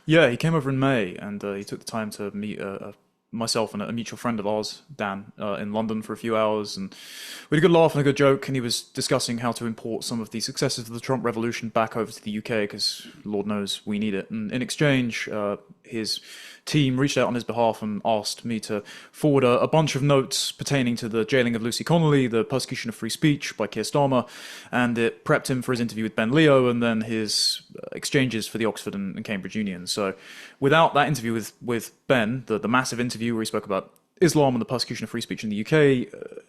Yeah, he came over in May, and he took the time to meet myself and a mutual friend of ours, Dan, in London for a few hours, and we had a good laugh and a good joke, and he was discussing how to import some of the successes of the Trump revolution back over to the UK, because Lord knows we need it. And in exchange, his team reached out on his behalf and asked me to forward a bunch of notes pertaining to the jailing of Lucy Connolly, the persecution of free speech by Keir Starmer, and it prepped him for his interview with Ben Leo and then his exchanges for the Oxford and Cambridge Union. So without that interview with Ben, the massive interview where he spoke about Islam and the persecution of free speech in the UK,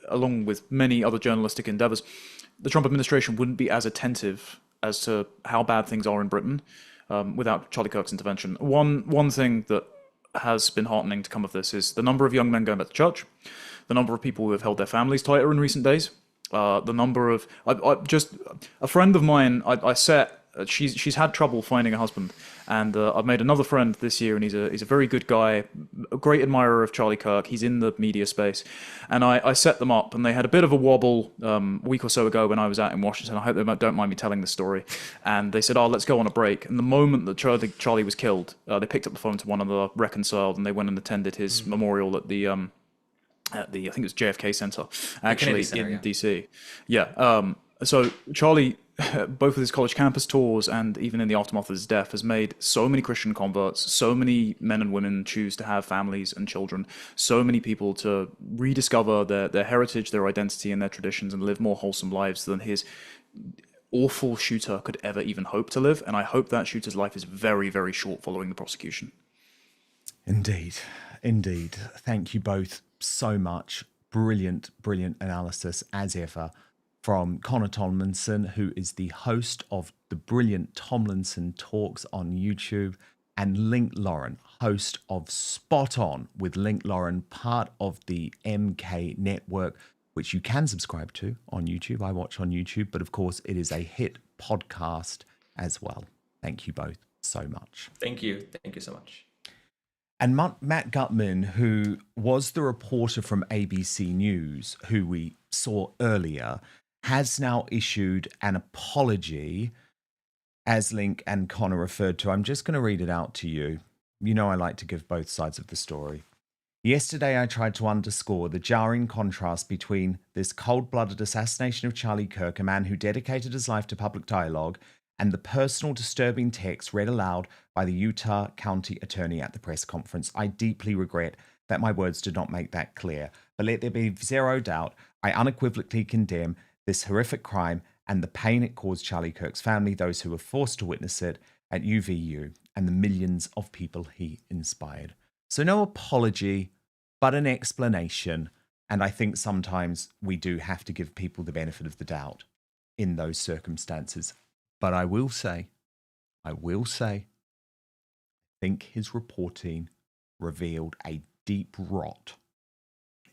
along with many other journalistic endeavours, the Trump administration wouldn't be as attentive as to how bad things are in Britain without Charlie Kirk's intervention. One thing that has been heartening to come of this is the number of young men going back to church, the number of people who have held their families tighter in recent days, the number of... just a friend of mine, I set she's had trouble finding a husband, and I've made another friend this year, and he's a very good guy, a great admirer of Charlie Kirk. He's in the media space, and I set them up, and they had a bit of a wobble a week or so ago when I was out in Washington. I hope they don't mind me telling the story. And they said, "Oh, let's go on a break." And the moment that Charlie was killed, they picked up the phone to one of the reconciled, and they went and attended his memorial at the I think it was JFK Center, actually Center, in DC. Yeah. So Charlie, both with his college campus tours and even in the aftermath of his death, has made so many Christian converts, so many men and women choose to have families and children, so many people to rediscover their heritage, their identity, and their traditions, and live more wholesome lives than his awful shooter could ever even hope to live. And I hope that shooter's life is very, very short following the prosecution. Indeed. Indeed. Thank you both so much. Brilliant, brilliant analysis as ever from Connor Tomlinson, who is the host of the brilliant Tomlinson Talks on YouTube, and Link Lauren, host of Spot On with Link Lauren, part of the MK network, which you can subscribe to on YouTube. I watch on YouTube, but of course it is a hit podcast as well. Thank you both so much. Thank you. Thank you so much. And Matt Gutman, who was the reporter from ABC News, who we saw earlier, has now issued an apology, as Link and Connor referred to. I'm just going to read it out to you. You know I like to give both sides of the story. Yesterday, I tried to underscore the jarring contrast between this cold-blooded assassination of Charlie Kirk, a man who dedicated his life to public dialogue, and the personal disturbing text read aloud by the Utah County Attorney at the press conference. I deeply regret that my words did not make that clear, but let there be zero doubt, I unequivocally condemn this horrific crime and the pain it caused Charlie Kirk's family, those who were forced to witness it at UVU, and the millions of people he inspired. So no apology, but an explanation. And I think sometimes we do have to give people the benefit of the doubt in those circumstances. But I will say, I think his reporting revealed a deep rot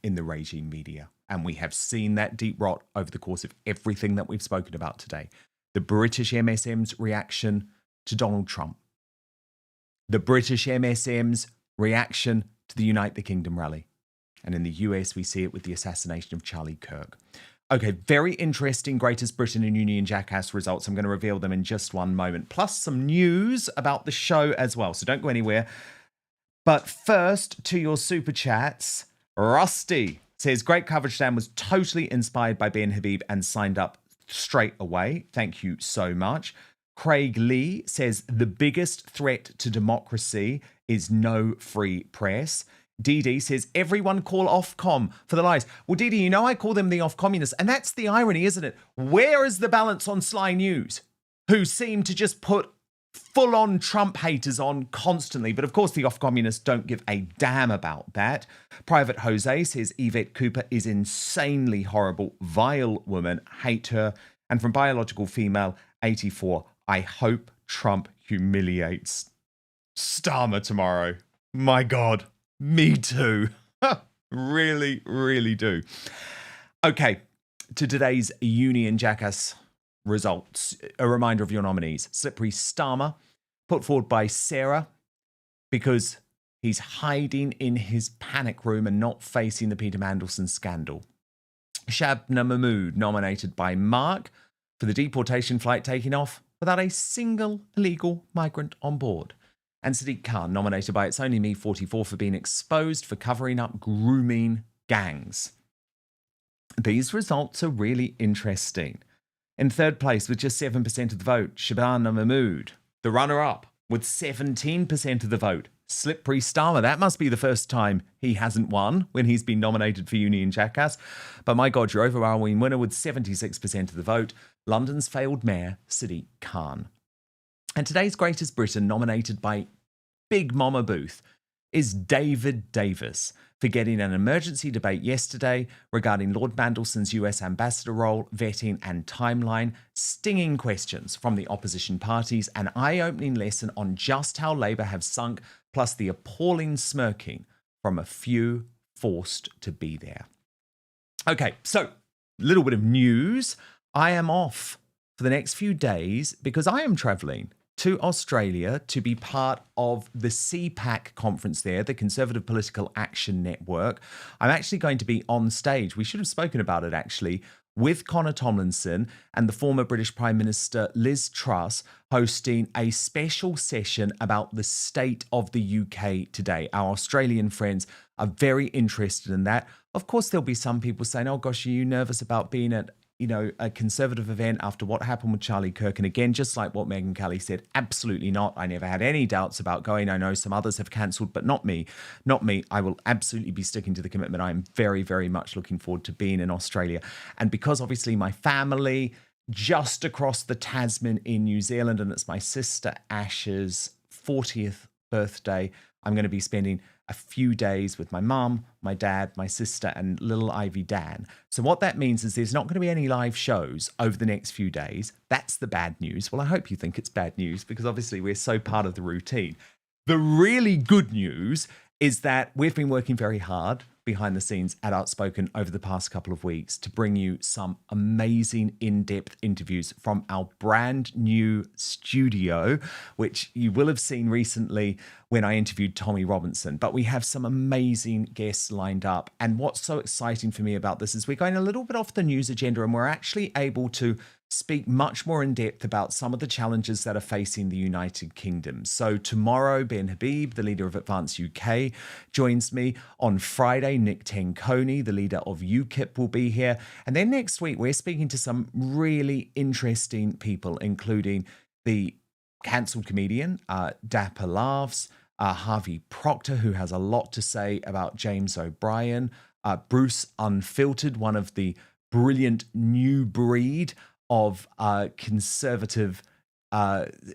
in the regime media. And we have seen that deep rot over the course of everything that we've spoken about today. The British MSM's reaction to Donald Trump. The British MSM's reaction to the Unite the Kingdom rally. And in the US, we see it with the assassination of Charlie Kirk. Okay, very interesting Greatest Britain and Union Jackass results. I'm going to reveal them in just one moment. Plus some news about the show as well. So don't go anywhere. But first, to your super chats, Rusty says, great coverage, Dan, was totally inspired by Ben Habib and signed up straight away. Thank you so much. Craig Lee says, the biggest threat to democracy is no free press. Dee says, everyone call Ofcom for the lies. Well, Dee, you know I call them the Off-communists. And that's the irony, isn't it? Where is the balance on Sly News, who seem to just put full-on Trump haters on constantly? But of course, the Off-communists don't give a damn about that. Private Jose says, Yvette Cooper is insanely horrible, vile woman, hate her. And from Biological Female 84, I hope Trump humiliates Starmer tomorrow. My God. Me too. Really, really do. Okay, to today's Union Jackass results. A reminder of your nominees. Slippery Starmer, put forward by Sarah, because he's hiding in his panic room and not facing the Peter Mandelson scandal. Shabna Mahmood, nominated by Mark, for the deportation flight taking off without a single illegal migrant on board. And Sadiq Khan, nominated by It's Only Me 44 for being exposed for covering up grooming gangs. These results are really interesting. In third place, with just 7% of the vote, Shabana Mahmood. The runner-up, with 17% of the vote, Slippery Starmer. That must be the first time he hasn't won when he's been nominated for Union Jackass. But my God, your overwhelming winner with 76% of the vote, London's failed mayor, Sadiq Khan. And today's Greatest Britain, nominated by Big Mama Booth, is David Davis for getting an emergency debate yesterday regarding Lord Mandelson's US ambassador role, vetting and timeline, stinging questions from the opposition parties, an eye-opening lesson on just how Labour have sunk, plus the appalling smirking from a few forced to be there. Okay, so a little bit of news. I am off for the next few days because I am traveling to Australia to be part of the CPAC conference there, the Conservative Political Action Network. I'm actually going to be on stage. We should have spoken about it actually, with Connor Tomlinson and the former British Prime Minister Liz Truss hosting a special session about the state of the UK today. Our Australian friends are very interested in that. Of course, there'll be some people saying, oh gosh, are you nervous about being at a Conservative event after what happened with Charlie Kirk? And again, just like what Megyn Kelly said, absolutely not. I never had any doubts about going. I know some others have cancelled, but not me. Not me. I will absolutely be sticking to the commitment. I am very, very much looking forward to being in Australia. And because obviously my family just across the Tasman in New Zealand, and it's my sister Ash's 40th birthday, I'm going to be spending a few days with my mum, my dad, my sister, and little Ivy Dan. So what that means is there's not going to be any live shows over the next few days. That's the bad news. Well, I hope you think it's bad news because obviously we're so part of the routine. The really good news is that we've been working very hard behind the scenes at Outspoken over the past couple of weeks to bring you some amazing in-depth interviews from our brand new studio, which you will have seen recently when I interviewed Tommy Robinson. But we have some amazing guests lined up. And what's so exciting for me about this is we're going a little bit off the news agenda and we're actually able to speak much more in depth about some of the challenges that are facing the United Kingdom. So tomorrow, Ben Habib, the leader of Advance UK, joins me. On Friday, Nick Tenconi, the leader of UKIP, will be here. And then next week, we're speaking to some really interesting people, including the cancelled comedian, Dapper Laughs, Harvey Proctor, who has a lot to say about James O'Brien, Bruce Unfiltered, one of the brilliant new breed of conservative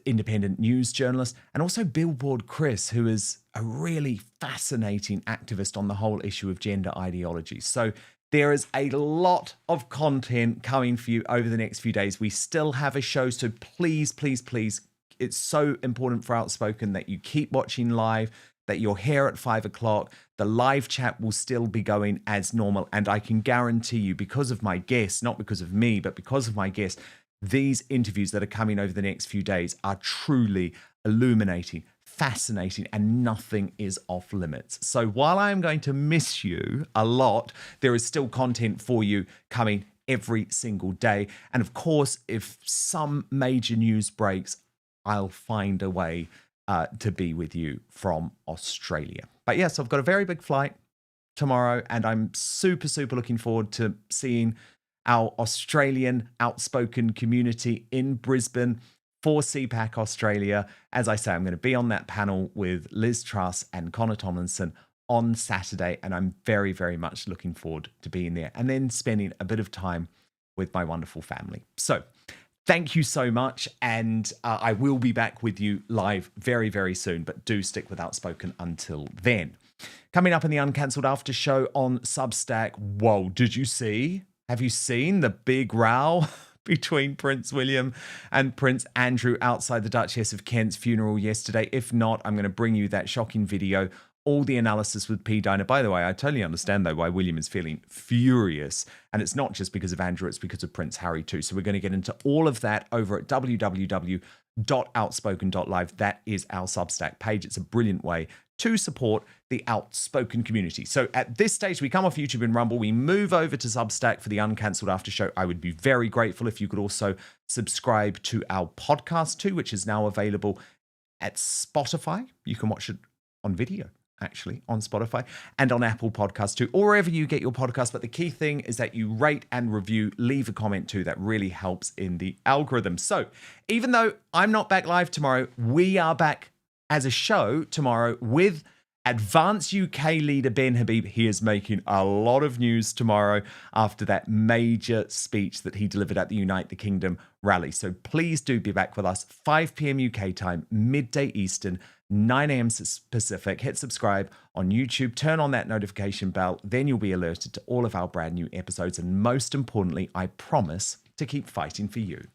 independent news journalist, and also Billboard Chris, who is a really fascinating activist on the whole issue of gender ideology. So there is a lot of content coming for you over the next few days. We still have a show, so please, please, please, it's so important for Outspoken that you keep watching live, that you're here at 5 o'clock. The live chat will still be going as normal. And I can guarantee you, because of my guests, not because of me, but because of my guests, these interviews that are coming over the next few days are truly illuminating, fascinating, and nothing is off limits. So while I'm going to miss you a lot, there is still content for you coming every single day. And of course, if some major news breaks, I'll find a way to be with you from Australia. But yes, I've got a very big flight tomorrow, and I'm super, super looking forward to seeing our Australian Outspoken community in Brisbane for CPAC Australia. As I say, I'm going to be on that panel with Liz Truss and Connor Tomlinson on Saturday, and I'm very, very much looking forward to being there and then spending a bit of time with my wonderful family. So thank you so much, and I will be back with you live very, very soon, but do stick with Outspoken until then. Coming up in the Uncancelled After Show on Substack, whoa, did you see? Have you seen the big row between Prince William and Prince Andrew outside the Duchess of Kent's funeral yesterday? If not, I'm going to bring you that shocking video, all the analysis with P. Diner. By the way, I totally understand, though, why William is feeling furious. And it's not just because of Andrew, it's because of Prince Harry, too. So we're going to get into all of that over at www.outspoken.live. That is our Substack page. It's a brilliant way to support the Outspoken community. So at this stage, we come off YouTube and Rumble. We move over to Substack for the Uncancelled After Show. I would be very grateful if you could also subscribe to our podcast too, which is now available at Spotify. You can watch it on video, actually, on Spotify and on Apple Podcasts too, or wherever you get your podcast. But the key thing is that you rate and review, leave a comment too. That really helps in the algorithm. So even though I'm not back live tomorrow, we are back as a show tomorrow with Advance UK leader Ben Habib. He is making a lot of news tomorrow after that major speech that he delivered at the Unite the Kingdom rally. So please do be back with us, 5 p.m. UK time, midday Eastern, 9 a.m. Pacific. Hit subscribe on YouTube, turn on that notification bell, then you'll be alerted to all of our brand new episodes. And most importantly, I promise to keep fighting for you.